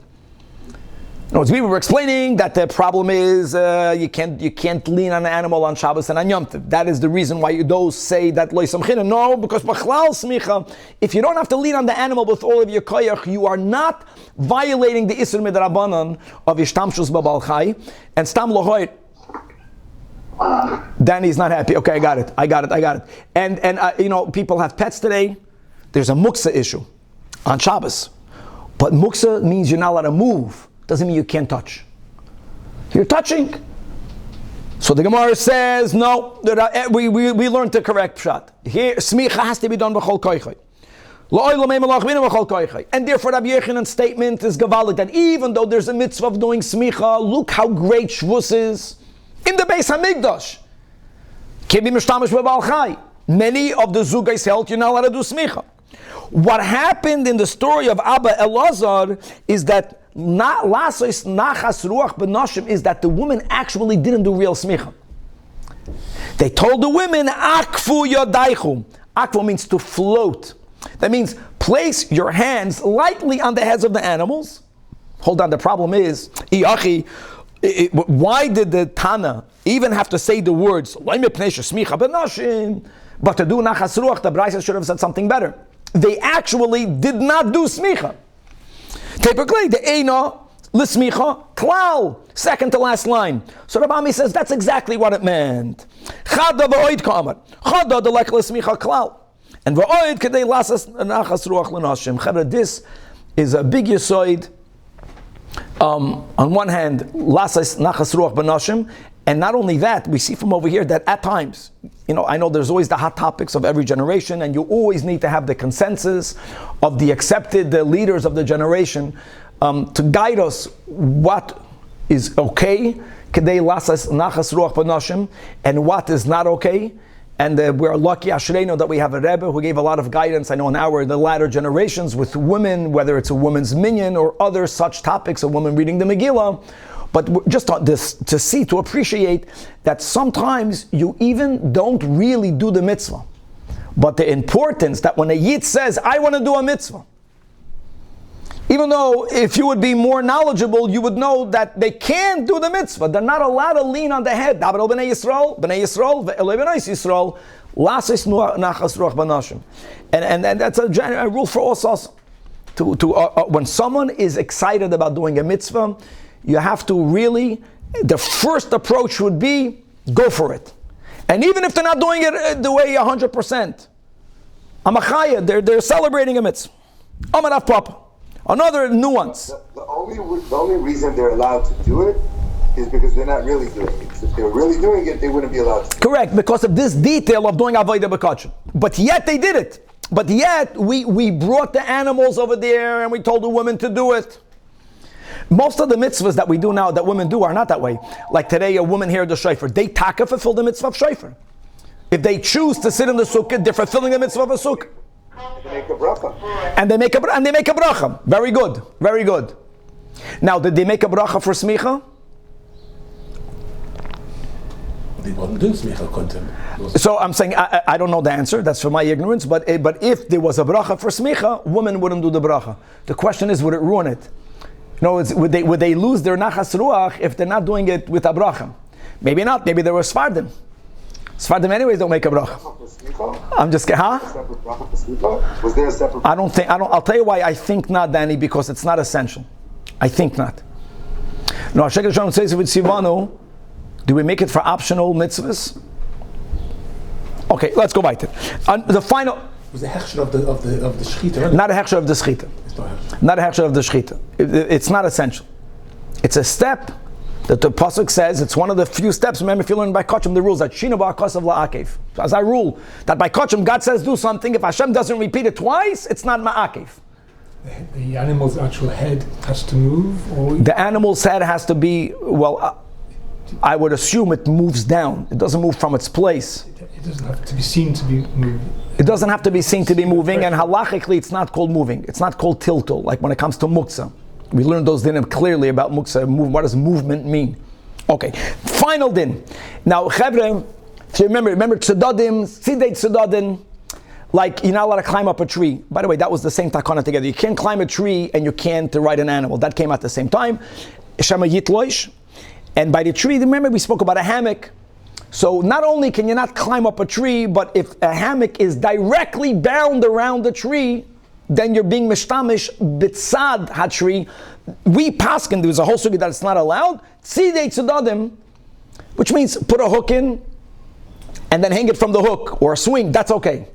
No, as we were explaining that the problem is you can't lean on an animal on Shabbos and on Yom Tov. That is the reason why those say that loy samchina. No, because b'chlal smicha, if you don't have to lean on the animal with all of your koyach, you are not violating the Isur midrabanan of Yishtamshus b'Baal Chai and Stam Lohoit. Danny's not happy. Okay, I got it. And people have pets today. There's a muksa issue on Shabbos, but muksa means you're not allowed to move. Doesn't mean you can't touch. You're touching. So the Gemara says, no, we learned the correct pshat. Here, smicha has to be done b'chol koichay. And therefore Rabbi Yechanan's statement is gavalik, that even though there's a mitzvah of doing smicha, look how great Shavuos is in the Beis Hamikdash. Can't be mishtamish b'Baal Chai. Many of the Zugais held you're not allowed to do smicha. What happened in the story of Abba Elazar is that lasos nachas ruach b'noshim is that the woman actually didn't do real smicha. They told the women, akfu yodaichu. Akfu means to float. That means place your hands lightly on the heads of the animals. Hold on, the problem is, why did the Tana even have to say the words, but to do nachas ruach, the Braisa should have said something better. They actually did not do smicha. Typically, the eina l'smicha klal, second to last line. So Rabbi says that's exactly what it meant. Chada v'oid ka'amar. Chada the like l'smicha klal. And v'oid kedei lasas nachas ruach l'nashim. Chada, this is a big yisoid. On one hand, lasas nachas ruach b'nashim. And not only that, we see from over here that at times, I know there's always the hot topics of every generation, and you always need to have the consensus of the accepted leaders of the generation to guide us what is okay, kedei lasas nachas ruach b'nashim, and what is not okay. And we're lucky, Ashreinu, that we have a Rebbe who gave a lot of guidance. I know in the latter generations with women, whether it's a woman's minyan or other such topics, a woman reading the Megillah. But just to see, to appreciate that sometimes you even don't really do the mitzvah. But the importance that when a Yid says, I want to do a mitzvah, even though if you would be more knowledgeable, you would know that they can't do the mitzvah. They're not allowed to lean on the head. B'nei Yisrael, and that's a general rule for us. When someone is excited about doing a mitzvah, you have to really, the first approach would be, go for it. And even if they're not doing it the way 100%, Amachaya, they're celebrating a mitzvah. Amarav Papa. Another nuance. The only reason they're allowed to do it is because they're not really doing it. If they were really doing it, they wouldn't be allowed to. Correct, because of this detail of doing Avodah B'Kachim. But yet they did it. But yet we brought the animals over there and we told the women to do it. Most of the mitzvahs that we do now, that women do, are not that way. Like today, a woman here at the shofar, they taka fulfill the mitzvah of shofar. If they choose to sit in the sukkah, they're fulfilling the mitzvah of a sukkah. They make a bracha. And they make a bracha. Very good, very good. Now, did they make a bracha for smicha? They weren't doing smicha content. So I'm saying I don't know the answer. That's for my ignorance. But if there was a bracha for smicha, women wouldn't do the bracha. The question is, would it ruin it? Would they lose their nachas ruach if they're not doing it with a bracha? Maybe not. Maybe they were Sfardim. Sfardim anyways don't make a bracha. I'm just kidding. Huh? Was there a separate? I'll tell you why I think not, Danny, because it's not essential. I think not. No, Chagiga Shalom says with Sivanu, do we make it for optional mitzvahs? Okay, let's go back to it. The final. Was the hechsher of the shechita? Not a hechsher of the shechita. Not a hechsher of the shechita. It's not essential. It's a step that the pasuk says. It's one of the few steps. Remember, if you learn by Kachim the rules that Shina ba'akasav la'akev. So as I rule that by Kachim God says do something. If Hashem doesn't repeat it twice, it's not ma'akev. The animal's actual head has to move, or the animal's head has to be I would assume it moves down. It doesn't move from its place. it doesn't have to be seen to be moving. It doesn't have to be seen to be moving, and halachically it's not called moving. It's not called tiltul, like when it comes to muksa. We learned those dinim clearly about muksa. What does movement mean? Okay, final din. Now, chevre, if you remember tzedadim, tzidei tzedadim, like you're not allowed to climb up a tree. By the way, that was the same takana together. You can't climb a tree and you can't ride an animal. That came at the same time. Shema yitloish. And by the tree, remember we spoke about a hammock. So not only can you not climb up a tree, but if a hammock is directly bound around the tree, then you're being mishtamish bitzad hatree. We paskin, there's a whole sugi that it's not allowed. Tzidei tzedadim, which means put a hook in and then hang it from the hook or a swing. That's okay.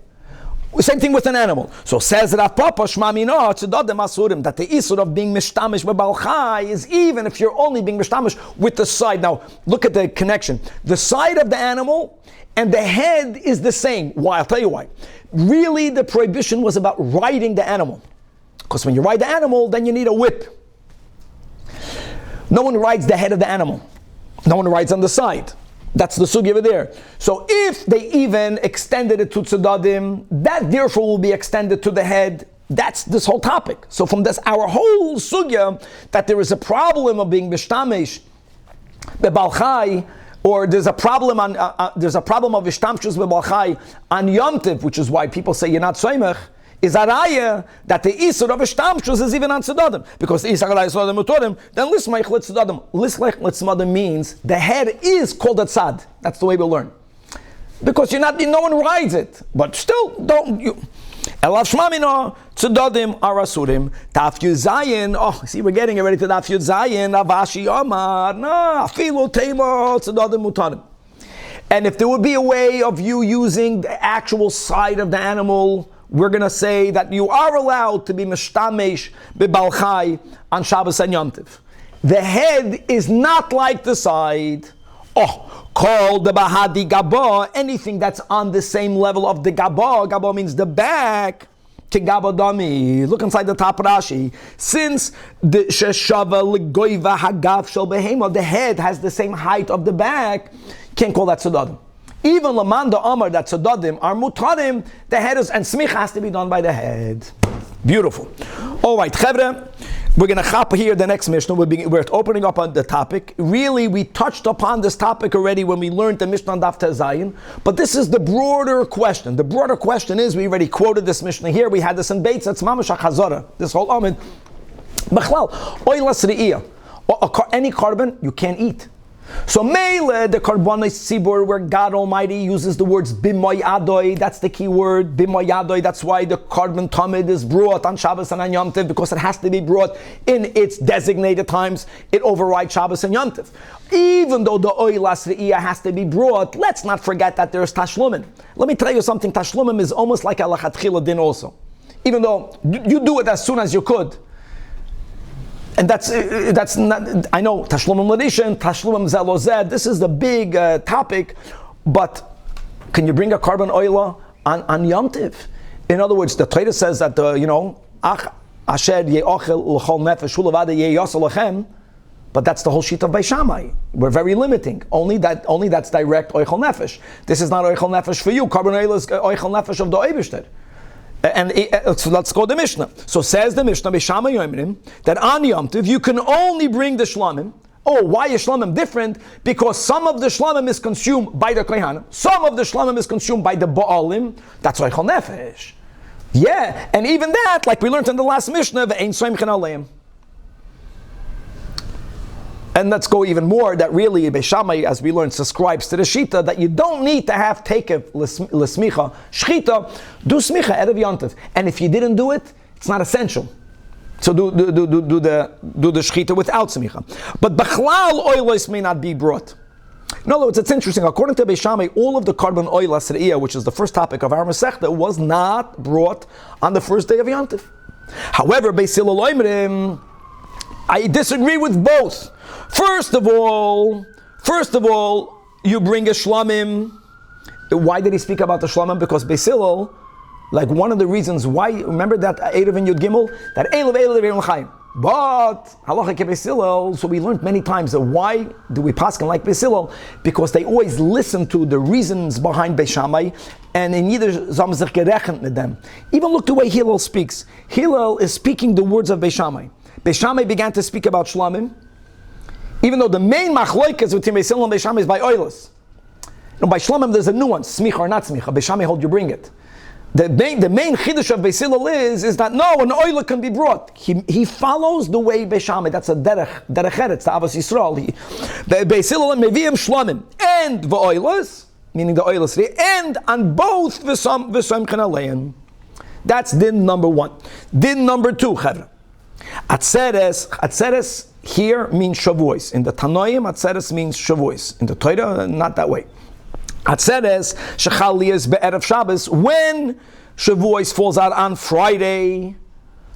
Same thing with an animal. So says Rav Papa Shmamino tzedadim asurim, that the isur of being mishtamish b'balchai is even if you're only being mishtamish with the side. Now look at the connection. The side of the animal and the head is the same. Why? I'll tell you why. Really, the prohibition was about riding the animal. Because when you ride the animal, then you need a whip. No one rides the head of the animal. No one rides on the side. That's the sugi over there. So if they even extended it to tzedadim, that therefore will be extended to the head. That's this whole topic. So from this, our whole sugya, that there is a problem of being b'shtamesh bebalchai, or there's a problem of ishtamshus bebalchai on Yom Tov, which is why people say you're not soymech, is a raya that the isur of ishtamshus is even on tzedadim, because the isur alay tzedadim utorim. Then lismach letzedadim. Lismach letzedadim means the head is called a tzad. That's the way we learn, because no one rides it, but still don't you. Elav shmamino tzedadim arasurim taf yud zayin. Oh, see, we're getting ready to taf yud zayin. Avashi amar na afilu tema tzedadim utarim. And if there would be a way of you using the actual side of the animal, we're going to say that you are allowed to be mishtamesh bebalchai on Shabbos and Yom Tov. The head is not like the side. Oh, called the bahadi gaba, anything that's on the same level of the gaba. Gaba means the back. Kegaba dami. Look inside the top Rashi. Since the sheshava legoiva hagav shel behema, the head has the same height of the back, can't call that tzedadim. Even Lamanda Amar that tzedadim are mutarim, the head is, and smicha has to be done by the head. Beautiful. All right, Chevre, we're going to chop here the next Mishnah. We're opening up on the topic. Really, we touched upon this topic already when we learned the Mishnah on Daf Tezayin, but this is the broader question. The broader question is, we already quoted this Mishnah here, we had this in Beitz, it's Mamash HaChazara, this whole Amid. Bechlal, oilas re'iyah, any carbon you can't eat. So Mele, the Karbonis Tzibur, where God Almighty uses the words Bimoy Adoi, that's the key word, Bimoy Adoi, that's why the carbon tamid is brought on Shabbos and on Yom Tov, because it has to be brought in its designated times. It overrides Shabbos and Yom Tov. Even though the Oilas Re'iyah has to be brought, let's not forget that there's Tashlumin. Let me tell you something, Tashlumin is almost like a Lachatchila din also. Even though you do it as soon as you could. And that's not, I know, Tashlumim Ladishan, Tashlumim Zelozed, this is the big topic, but can you bring a carbon oila on Yom Tiv? In other words, the Torah says that, Ach Asher Ye'ochel L'chol Nefesh Hulavada Ye'yosel Lechem, but that's the whole sheet of Beis Shammai. We're very limiting. Only that's direct Oichel Nefesh. This is not Oichel Nefesh for you. Carbon oila is Oichel Nefesh of the Eibishter. And so let's go to the Mishnah. So says the Mishnah, B'Shama Yomrim, that on Yom Tov you can only bring the shlamim. Oh, why is shlamim different? Because some of the shlamim is consumed by the kohanim, some of the shlamim is consumed by the ba'alim. That's Oichel Nefesh. Yeah, and even that, like we learned in the last Mishnah, Ve'ein Soimchen Aleim. And let's go even more, that really Beis Shammai, as we learned, subscribes to the Shita, that you don't need to have Tekev L'smicha, Shchita, do Smicha Erev Yom Tov. And if you didn't do it, it's not essential. So do the Shchita without Smicha. But Bechlal Oilos may not be brought. In other words, it's interesting, according to Beis Shammai, all of the carbon oil Asriyah, which is the first topic of our Masechta, was not brought on the first day of Yom Tov. However, Beis Hillel Oimrim, I disagree with both. First of all, you bring a shlamim. Why did he speak about the shlamim? Because Beis Hillel, like one of the reasons why, remember that Erev and Yud Gimel, that Eilev L'Chaim. But halacha ke Beis Hillel, so we learned many times that why do we paskin like Beis Hillel? Because they always listen to the reasons behind Beis Shammai, and in neither zam sich gerechnet with them. Even look the way Hillel speaks. Hillel is speaking the words of Beis Shammai. Beis Shammai began to speak about shlamim, even though the main machloikas between Beis Hillel and Beis Shammai is by oilers. By shlamim there's a nuance, smicha or not smicha. Beis Shammai hold you bring it. The main chiddush of Beis Hillel is that no, an oiler can be brought. He follows the way Beis Shammai. That's a derech eretz, the Avos Yisrael. Beis Hillel meviim shlamim and the oilers, meaning the oilers, and on both v'sam aleim. That's din number one. Din number two, chavra. Atzeres here means Shavuos. In the Tanoim, Atzeres means Shavuos. In the Torah, not that way. Atzeres, Shechaliyas be'erev Shabbos, when Shavuos falls out on Friday.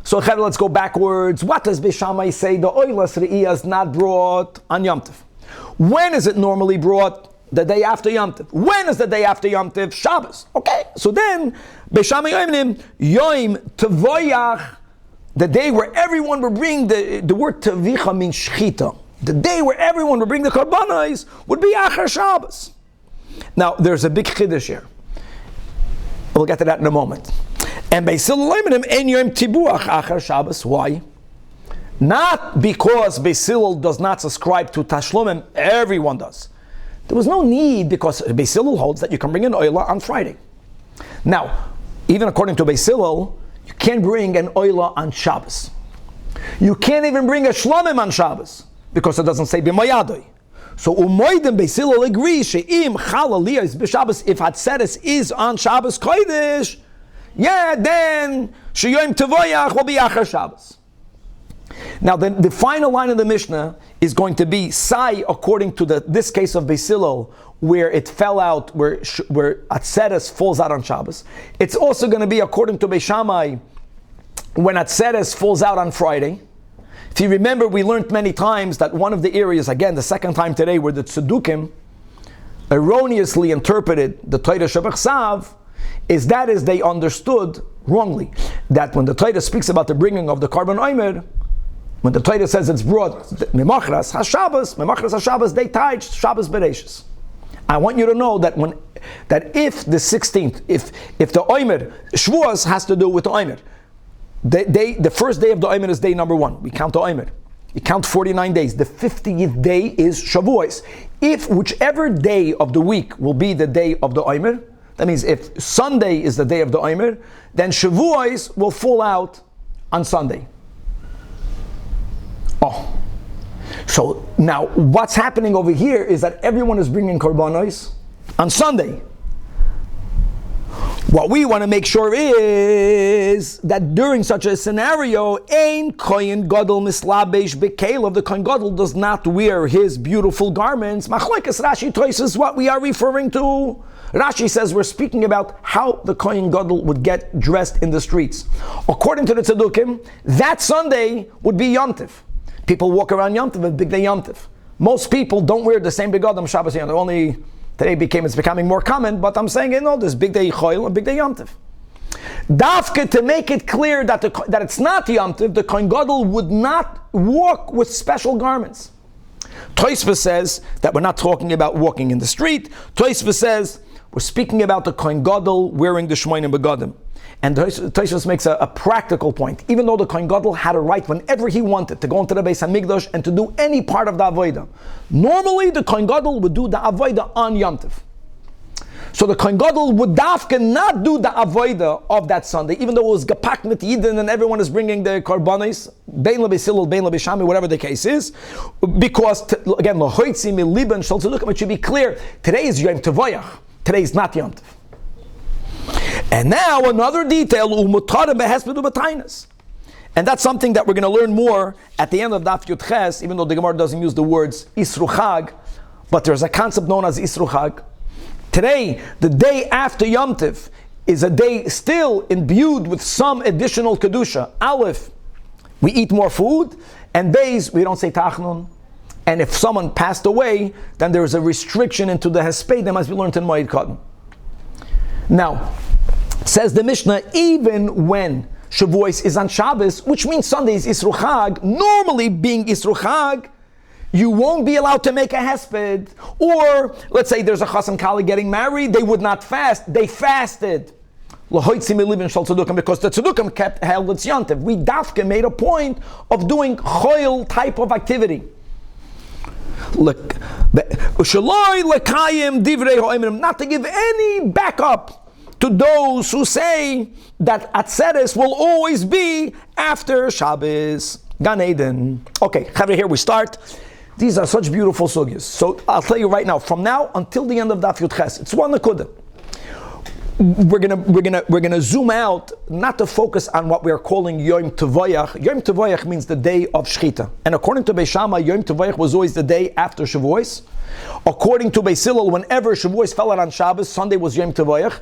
So let's go backwards. What does Beis Shammai say? The oilas re'iyah is not brought on Yom Tov. When is it normally brought? The day after Yom Tov. When is the day after Yom Tov? Shabbos. Okay, so then, Beis Shammai Yomim, Yom Tevoyach, the day where everyone will bring the word Tevicha means Shchita. The day where everyone would bring the karbanos would be Achar Shabbos. Now, there's a big chiddush here. We'll get to that in a moment. And Beis Hillel Leimenim en yom tibuach Achar Shabbos. Why? Not because Beis Hillel does not subscribe to Tashlumim. Everyone does. There was no need because Beis Hillel holds that you can bring an oila on Friday. Now, even according to Beis Hillel, you can't bring an oila on Shabbos. You can't even bring a shlomim on Shabbos because it doesn't say b'mayadoi. So Umoidim Beis Hillel agrees she'im chal aliyah is b'Shabbos, if Hatzeres is on Shabbos Kodesh, then she'yom tevoyach will be Achar Shabbos. Now the final line of the Mishnah is going to be Sai according to this case of Beis Hillel, where it fell out, where Atzeres falls out on Shabbos. It's also going to be according to Beis Shammai when Atzeres falls out on Friday. If you remember, we learned many times that one of the areas, again the second time today, where the Tzedukim erroneously interpreted the Torah Shebachsav, is they understood wrongly that when the Torah speaks about the bringing of the Karban Omer, when the Torah says it's brought Memachras HaShabbos, they tied Shabbos Bereishis. I want you to know that if the 16th, if the Omer, Shavuos has to do with the Omer, the first day of the Omer is day number 1. We count the Omer. You count 49 days. The 50th day is Shavuos. If whichever day of the week will be the day of the Omer, that means if Sunday is the day of the Omer, then Shavuos will fall out on Sunday. Oh. So now what's happening over here is that everyone is bringing korbanos on Sunday. What we want to make sure is that during such a scenario, Ein Kohen Gadol Mislabesh Bekelev, the Kohen Gadol does not wear his beautiful garments. Machlokes Rashi Tois is what we are referring to. Rashi says we're speaking about how the Kohen Gadol would get dressed in the streets. According to the Tzedukim, that Sunday would be Yom Tov. People walk around Yom Tov and Big Day Yom Tov. Most people don't wear the same begadim Shabbos Yom Tov. Only today it's becoming more common, but I'm saying, there's Big Day Choil and Big Day Yom Tov. Dafke, to make it clear that it's not Yom Tov, the Kohen Gadol would not walk with special garments. Tosfos says that we're not talking about walking in the street. Tosfos says we're speaking about the Kohen Gadol wearing the Shmonim Begadim. And Tosfos makes a practical point. Even though the Kohen Gadol had a right whenever he wanted to go into the Beis HaMikdash and to do any part of the Avodah, normally the Kohen Gadol would do the Avodah on Yom Tov. So the Kohen Gadol would dafka not do the Avodah of that Sunday, even though it was Gapak mit Yidin and everyone is bringing the Karbanis, Bein LeBeis Hillel, Bein LeBeis Shammai, whatever the case is, because, again, L'hoitzi mi liben shel tzedukim, it should be clear, today is Yom Tevoyach, today is not Yom Tov. And now another detail, and that's something that we're going to learn more at the end of Daf Yud Ches, even though the Gemara doesn't use the words Isru Chag, but there's a concept known as Isru Chag. Today, the day after Yom Tov, is a day still imbued with some additional Kedusha. Aleph, we eat more food, and Beis, we don't say Tachnun. And if someone passed away, then there is a restriction into the Hespedim, as we learned in Moed Katan. Now, says the Mishnah, even when Shavuos is on Shabbos, which means Sunday is Isru Chag, normally being Isru Chag, you won't be allowed to make a hesped. Or, let's say there's a Chas and Kali getting married, they would not fast, they fasted. Because the Tzedukim kept held its Yontiv. We Dafke made a point of doing choil type of activity. Not to give any backup to those who say that Atzeres will always be after Shabbos. Gan Eden. Okay, here we start. These are such beautiful sugyas. So I'll tell you right now, from now until the end of Daf Yud Ches, it's one nakuda. We're gonna zoom out, not to focus on what we are calling Yom Tevoyach. Yom Tevoyach means the day of Shechita, and according to Beis Shammai, Yom Tevoyach was always the day after Shavuos. According to Beis Hillel, whenever Shavuos fell out on Shabbos, Sunday was Yom Tevoyach,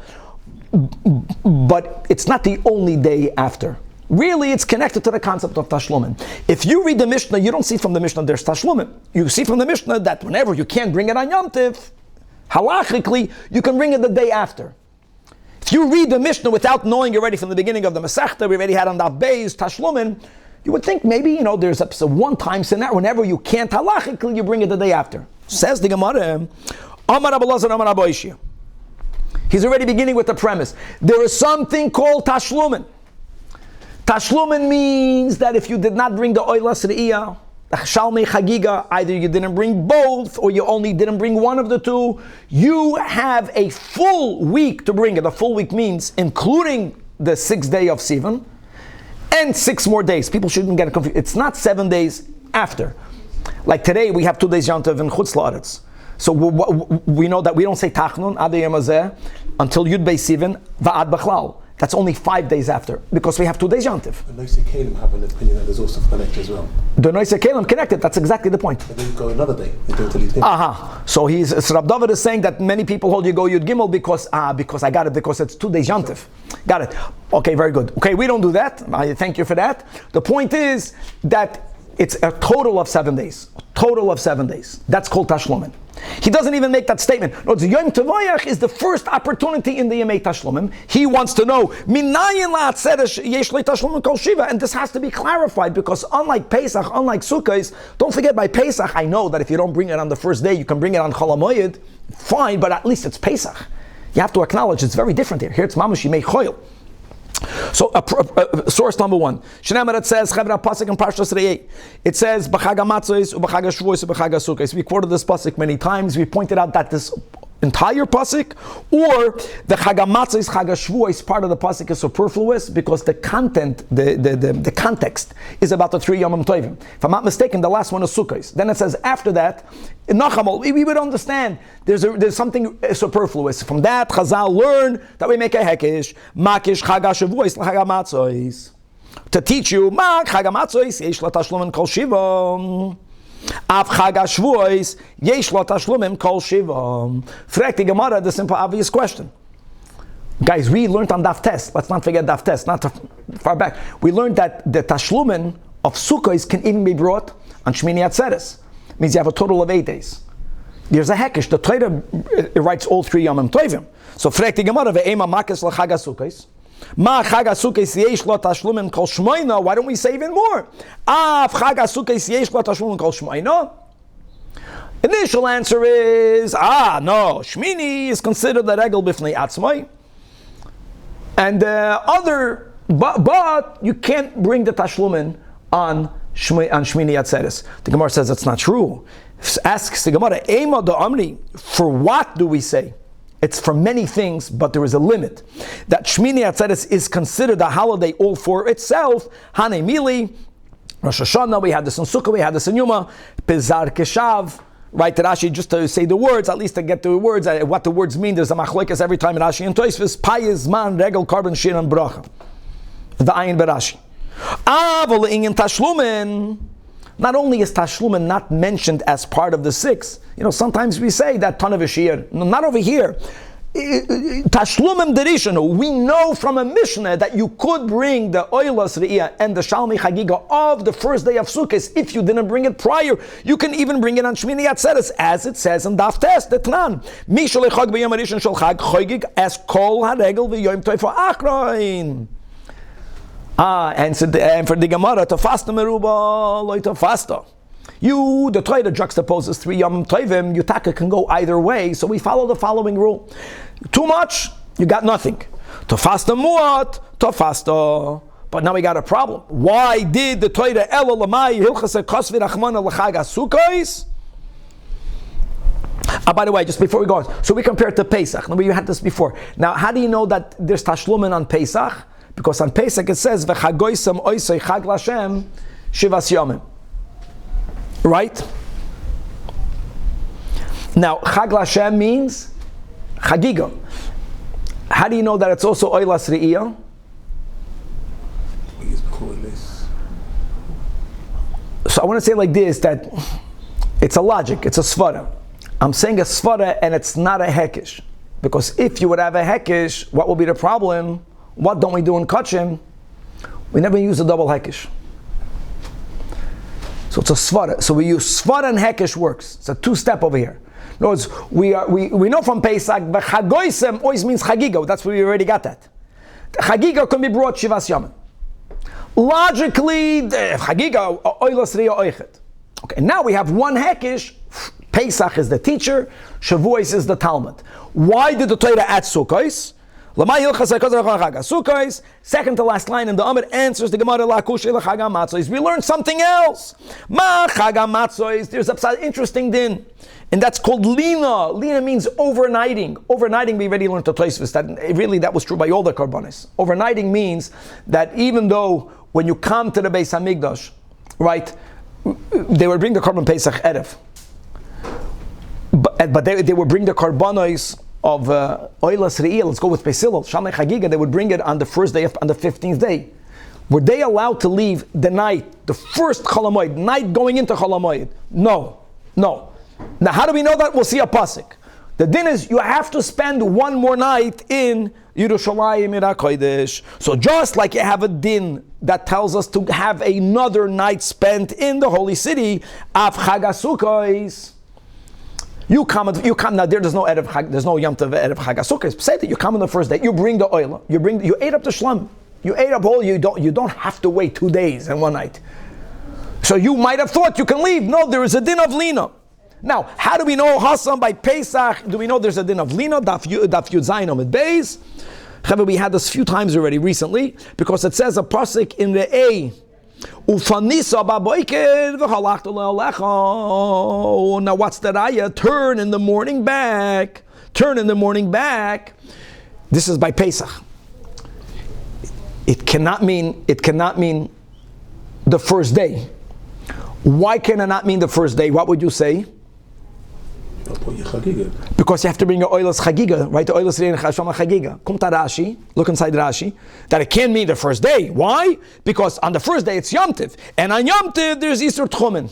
but it's not the only day after. Really, it's connected to the concept of Tashlumin. If you read the Mishnah, you don't see from the Mishnah there's Tashlumin. You see from the Mishnah that whenever you can't bring it on Yom Tov, halachically, you can bring it the day after. If you read the Mishnah without knowing already from the beginning of the Masechta, we already had on Daf Beis, Tashlumin, You would think maybe, there's a one-time scenario. Whenever you can't halachically, you bring it the day after. Says the Gemara, Amar Abba Lazar, Amar Abba Ishia. He's already beginning with the premise. There is something called tashlumin. Tashlumin means that if you did not bring the oilas re'iyah, the shalmei chagiga, either you didn't bring both or you only didn't bring one of the two, you have a full week to bring it. A full week means including the 6th day of Sivan and 6 more days. People shouldn't get confused. It's not 7 days after. Like today, we have 2 days Yom Tov in Chutz La'aretz. So we know that we don't say Tachnun, Ad Yom Hazeh, until Yud Beis Sivan, Va'ad B'chlal. That's only 5 days after, because we have 2 days Yom Tov. The Noisei Kalim have an opinion that there's also connected as well. The Noisei Kalim connected, that's exactly the point. But then you go another day, you do it till you think. So Rab David is saying that many people hold you go Yud Gimel because I got it, because it's 2 days Yom Tov. Got it. Okay, very good. Okay, we don't do that. I thank you for that. The point is that it's a total of 7 days. A total of 7 days. That's called Tashlumin. He doesn't even make that statement. No, the Yom Tovayach is the first opportunity in the Yemei Tashlumim. He wants to know, and this has to be clarified, because unlike Pesach, unlike Sukkot, don't forget by Pesach, I know that if you don't bring it on the first day, you can bring it on Chol HaMoed, fine, but at least it's Pesach. You have to acknowledge it's very different here. Here it's Mamash Yemei Choil. So, source number 1. Shnei it says, Chevra Pasuk in Parshas Re'eh. It says, B'chag HaMatzos, U'b'chag HaShavuos, U'b'chag HaSukkos. We quoted this Pasuk many times. We pointed out that this entire Pasuk, or the Chag HaMatzos, Chag HaShavuos part of the Pasuk is superfluous, because the content, the context is about the 3 Yomim Tovim. If I'm not mistaken, the last one is Sukkos. Then it says, after that, in Nachamol, we would understand there's something superfluous. From that, Chazal learn that we make a hekesh, Makish Chag HaShavuos, Chag HaMatzos. To teach you, Mak Chag HaMatzos, Yesh La Tashlumin Kol Shiva. Av Chag HaShavuos, Yesh Lo Tashlumim Kol Shiva. Frek the Gemara, the simple obvious question. Guys, we learned on Daf Tes. Let's not forget Daf Tes, not far back. We learned that the Tashlumin of Sukkos can even be brought on Shmini Atzeres. Means you have a total of 8 days. There's a hekesh. The Torah writes all 3 Yomim Tovim. So Frek the Gemara, Ve'ema Makes LaChag HaSukkos. Ma Chag HaSukkos yesh lo tashlumim kol shmoina. Why don't we say even more? Av Chag HaSukkos yesh lo tashlumim kol shmoina. Initial answer is, no, Shmini is considered the regel b'fnei atzmai. And but you can't bring the tashlumin on Shmini Atzeres. The Gemara says that's not true. Asks the Gemara, Ema da Amri, for what do we say? It's for many things, but there is a limit. That Shmini Atzeres is considered a holiday all for itself. Hane Mili, Rosh Hashanah, we had this in Sukkah, we had this in Yuma, Pizar Keshav, right? Rashi, just to say the words, at least to get the words, what the words mean, there's a machlekes every time in Rashi and Tosfos, Payez Man, Regel, Carbon, Shir, and Bracha. The Ayin Berashi. Avol in Tashlumin. Not only is Tashlumin not mentioned as part of the 6, sometimes we say that ton of a shir. No, not over here. Tashlumim derishanu. We know from a Mishnah that you could bring the oilas re'iyah and the shalmei chagiga of the first day of Sukkot. If you didn't bring it prior, you can even bring it on Shmini Atzeres, as it says in Daf Tes, the Tnan. Mi shalei chag b'yom harishon shel chag chagig as kol haregel v'yom toifa achrain. And for the Gemara, to fasta meruba, loy to fasta. The Torah juxtaposes 3 Yom Tovim, Yutaka can go either way, so we follow the following rule. Too much, you got nothing. To fasta muat, to fasta. But now we got a problem. Why did the Torah elo lamai hilchas kosvi rachmana l'chag hasukos? By the way, just before we go on, so we compare it to Pesach. Now we had this before. Now, how do you know that there's tashlumin on Pesach? Because on Pesach it says v'chagoisam oisei chag l'Hashem shivas yomim. Right? Now, Chag L'Hashem means Chagiga. How do you know that it's also Oilas Re'iyah? So I want to say like this, that it's a logic, it's a svara. I'm saying a svara and it's not a hekesh. Because if you would have a hekesh, what will be the problem? What don't we do in Kachim? We never use a double hekesh. So it's a svara. So we use svara and hekesh works. It's a 2-step over here. In other words, we know from Pesach, but chagoisem always means chagiga. That's where we already got that. Chagiga can be brought shivas yamim. Logically, Chagiga, oilas riya oichet. Okay, now we have one hekish. Pesach is the teacher, Shavuos is the Talmud. Why did the Torah add Sukkos? Sukkos, second to last line in the Amid answers the Gemara Lakush. We learned something else. There's an interesting din, and that's called Lina. Lina means overnighting. Overnighting, we already learned the Tosfos that really that was true by all the Karbanis. Overnighting means that even though when you come to the Beis Hamikdash, right, they would bring the Karban Pesach Erev. But they would bring the karbanos of oilas re'il. Let's go with Pesilol. Shamei Chagiga. They would bring it on the first day, on the 15th day. Were they allowed to leave the night, the first Chol HaMoed, night going into Chol HaMoed? No. Now, how do we know that? We'll see a pasuk. The din is you have to spend one more night in Yerushalayim Ira Kodesh. So just like you have a din that tells us to have another night spent in the holy city, Av Chag HaSukkos. You come now. There's no Erev Chag, there's no Yom Tov Erev Chag HaSukkos. Say that you come on the first day. You bring the oil. You ate up the shlam. You ate up all. You don't have to wait 2 days and one night. So you might have thought you can leave. No, there is a din of lina. Now, how do we know Hasan by Pesach? Do we know there's a din of lina? Daf Yud Zayin Amid Beis. We had this a few times already recently because it says a pasuk in the A. Now what's the raya? Turn in the morning back. Turn in the morning back. This is by Pesach. It cannot mean the first day. Why can it not mean the first day? What would you say? Because you have to bring your oilas chagiga, right? The oilas chagiga. Come to Rashi, look inside Rashi, that it can mean the first day. Why? Because on the first day it's Yom Tiv, and on Yom Tiv there's Easter Tchumen.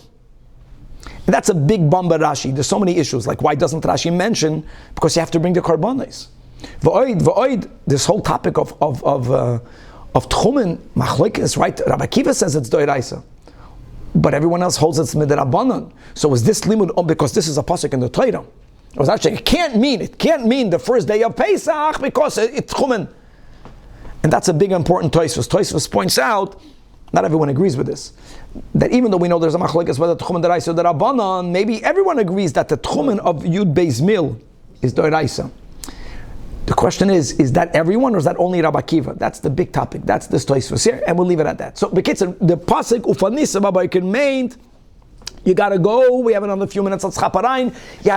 And that's a big bomba Rashi. There's so many issues. Like why doesn't Rashi mention? Because you have to bring the karbanos. V'oid, this whole topic of Tchumen, machlokes, right? Rabbi Akiva says it's doiraisa. But everyone else holds it's midrabanan. So is this limud because this is a pasuk in the Torah? It was actually it can't mean the first day of Pesach because it's Chumen. And that's a big important Tosfos. Tosfos points out, not everyone agrees with this, that even though we know there's a machlokes whether Tchumen deraisa or derabanan, maybe everyone agrees that the Tchumen of Yud Beis Mil is deraisa. The question is that everyone or is that only Rabbi Akiva? That's the big topic. That's this Tosfos here, and we'll leave it at that. So, the pasuk ufanisa babaykin meant you gotta go. We have another few minutes on Schaparain. You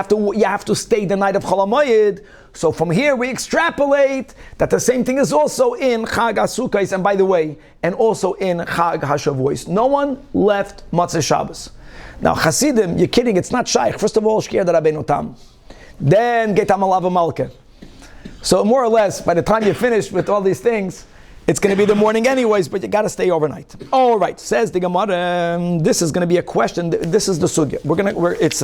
have to stay the night of Chol HaMoed. So from here we extrapolate that the same thing is also in Chag HaSukkos, and by the way, and also in Chag HaShavuos. No one left Matzah Shabbos. Now Hasidim, you're kidding? It's not shaykh. First of all, Shkir Rabbeinu Tam, then Getam Alava Malka. So more or less, by the time you're finished with all these things, it's going to be the morning anyways, but you got to stay overnight. All right, says the Gemara. This is going to be a question. This is the sugya. It's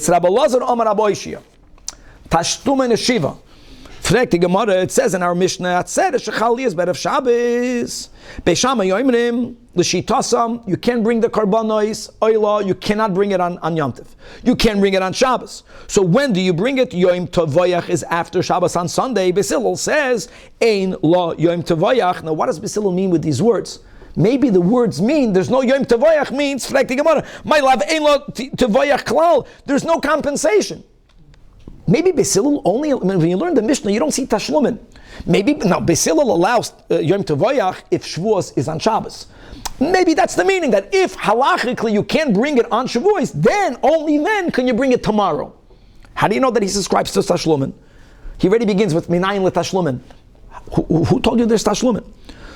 Rab Elazar Amar Aboishia. Tashtum and Shiva. Frek the Gemara. It says in our Mishnah, Shechali is better Shabbos. Beishama Yoimrim l'Shitasam. You can't bring the karbanos oila. You cannot bring it on Yom Tov. You can't bring it on Shabbos. So when do you bring it? Yom Tovayach is after Shabbos on Sunday. Besilul says Ein La Yom Tovayach. Now what does Besilul mean with these words? Maybe the words mean there's no Yom Tovayach means Frek the Gemara. My love Ein La Tovayach Klal. There's no compensation. Maybe Besilul only, when you learn the Mishnah, you don't see Tashlumin. Maybe, now Besilul allows Yom Tovayach if Shavuos is on Shabbos. Maybe that's the meaning, that if halachically you can't bring it on Shavuos, then, only then, can you bring it tomorrow. How do you know that he subscribes to Tashlumin? He already begins with Minayin LeTashlumin. Who told you there's Tashlumin?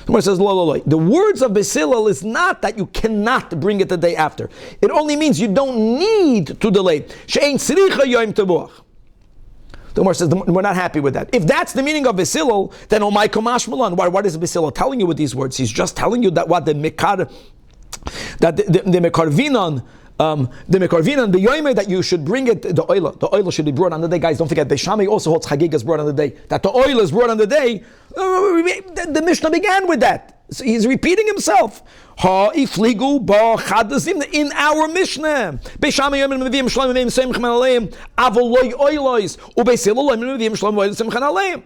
Someone says, lo. The words of Besilul is not that you cannot bring it the day after. It only means you don't need to delay. She'ein tzricha Yom Tovayach. The Gemara says we're not happy with that. If that's the meaning of Besilul, then Omai Kamash Malan. What is Besilul telling you with these words? He's just telling you that what the Mekarvinan, the Yomer, that you should bring it, the oil should be brought on the day. Guys, don't forget, Beishami also holds Chagiga is brought on the day. That the oil is brought on the day. The Mishnah began with that. So he's repeating himself. Ha ifligu ba chadazim in our Mishnah. Beishami Yomer mevim shloim mevim semchan aleim avoloy oilois ubesilul mevim shloim mevim semchan aleim.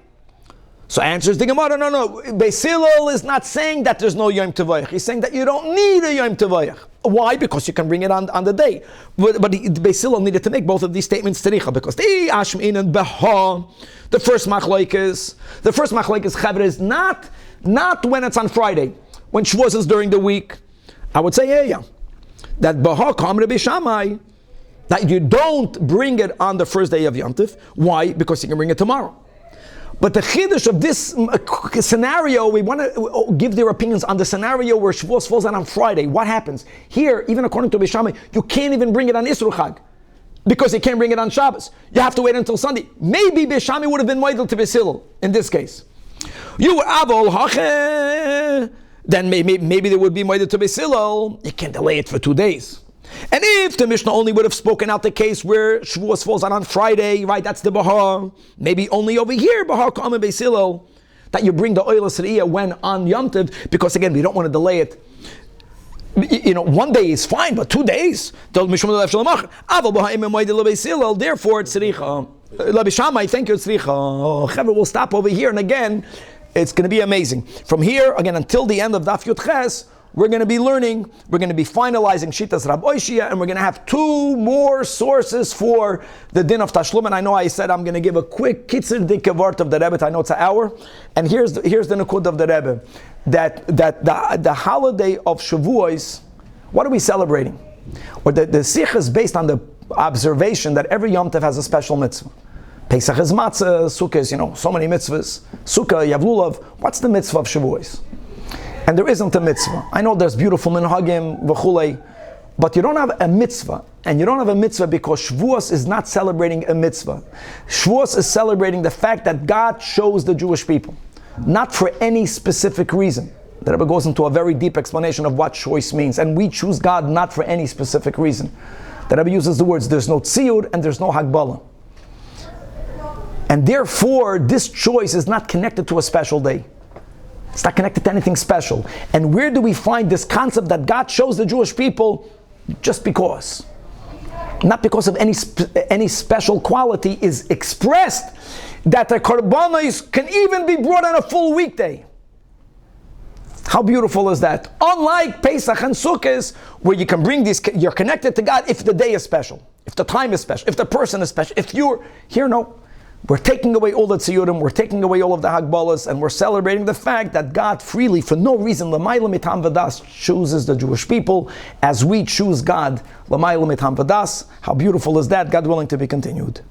So answers the Gemara, no. Beis Hillel is not saying that there's no Yom Tovayach. He's saying that you don't need a Yom Tovayach. Why? Because you can bring it on the day. But Beis Hillel needed to make both of these statements tzricha, because the first machlokes Chavre is not when it's on Friday, when Shavuos is during the week. I would say that Baha Kamre B'Shamai, that you don't bring it on the first day of Yom Tov. Why? Because you can bring it tomorrow. But the chiddush of this scenario, we want to give their opinions on the scenario where Shavuos falls out on Friday. What happens? Here, even according to Beis Shammai, you can't even bring it on Isru Chag, because you can't bring it on Shabbos. You have to wait until Sunday. Maybe Beis Shammai would have been moidel to Beis Hillel in this case. You were avol hache, then maybe there would be moidel to Beis Hillel. You can delay it for 2 days. And if the Mishnah only would have spoken out the case where Shavuos falls out on Friday, right, that's the Bahar. Maybe only over here, Bahar Ka'am Beis Hillel, that you bring the oil of Siriyah when on Yom Tov, because again, we don't want to delay it. 1 day is fine, but 2 days, therefore it's Tzricha. Beis Shammai, thank you, Tzricha. Chaver will stop over here, and again, it's going to be amazing. From here, again, until the end of Daf Yud Ches, we're going to be learning, we're going to be finalizing Shitas Rab Oishia, and we're going to have 2 more sources for the din of Tashlum. And I know I said I'm going to give a quick Kitzur Dikavart of the Rebbe. I know it's an hour. And here's the Nukud of the Rebbe. That the holiday of Shavuos, what are we celebrating? Or the Sikh is based on the observation that every Yom Tov has a special mitzvah. Pesach is matzah, Sukkah is, so many mitzvahs. Sukkah, Yavlulav. What's the mitzvah of Shavuos? And there isn't a mitzvah. I know there's beautiful minhagim, v'chulei, but you don't have a mitzvah. And you don't have a mitzvah because Shavuos is not celebrating a mitzvah. Shavuos is celebrating the fact that God chose the Jewish people, not for any specific reason. The Rebbe goes into a very deep explanation of what choice means. And we choose God not for any specific reason. The Rebbe uses the words, there's no tziyud and there's no hagbala. And therefore, this choice is not connected to a special day. It's not connected to anything special. And where do we find this concept that God chose the Jewish people just because? Not because of any special quality is expressed, that the korbanos can even be brought on a full weekday. How beautiful is that? Unlike Pesach and Sukkot, where you can bring these, you're connected to God if the day is special, if the time is special, if the person is special. If you're here, no. We're taking away all the tziyurim, we're taking away all of the hagbalas, and we're celebrating the fact that God freely, for no reason, l'mayla mitam v'das, chooses the Jewish people as we choose God, l'mayla mitam v'das. How beautiful is that? God willing to be continued.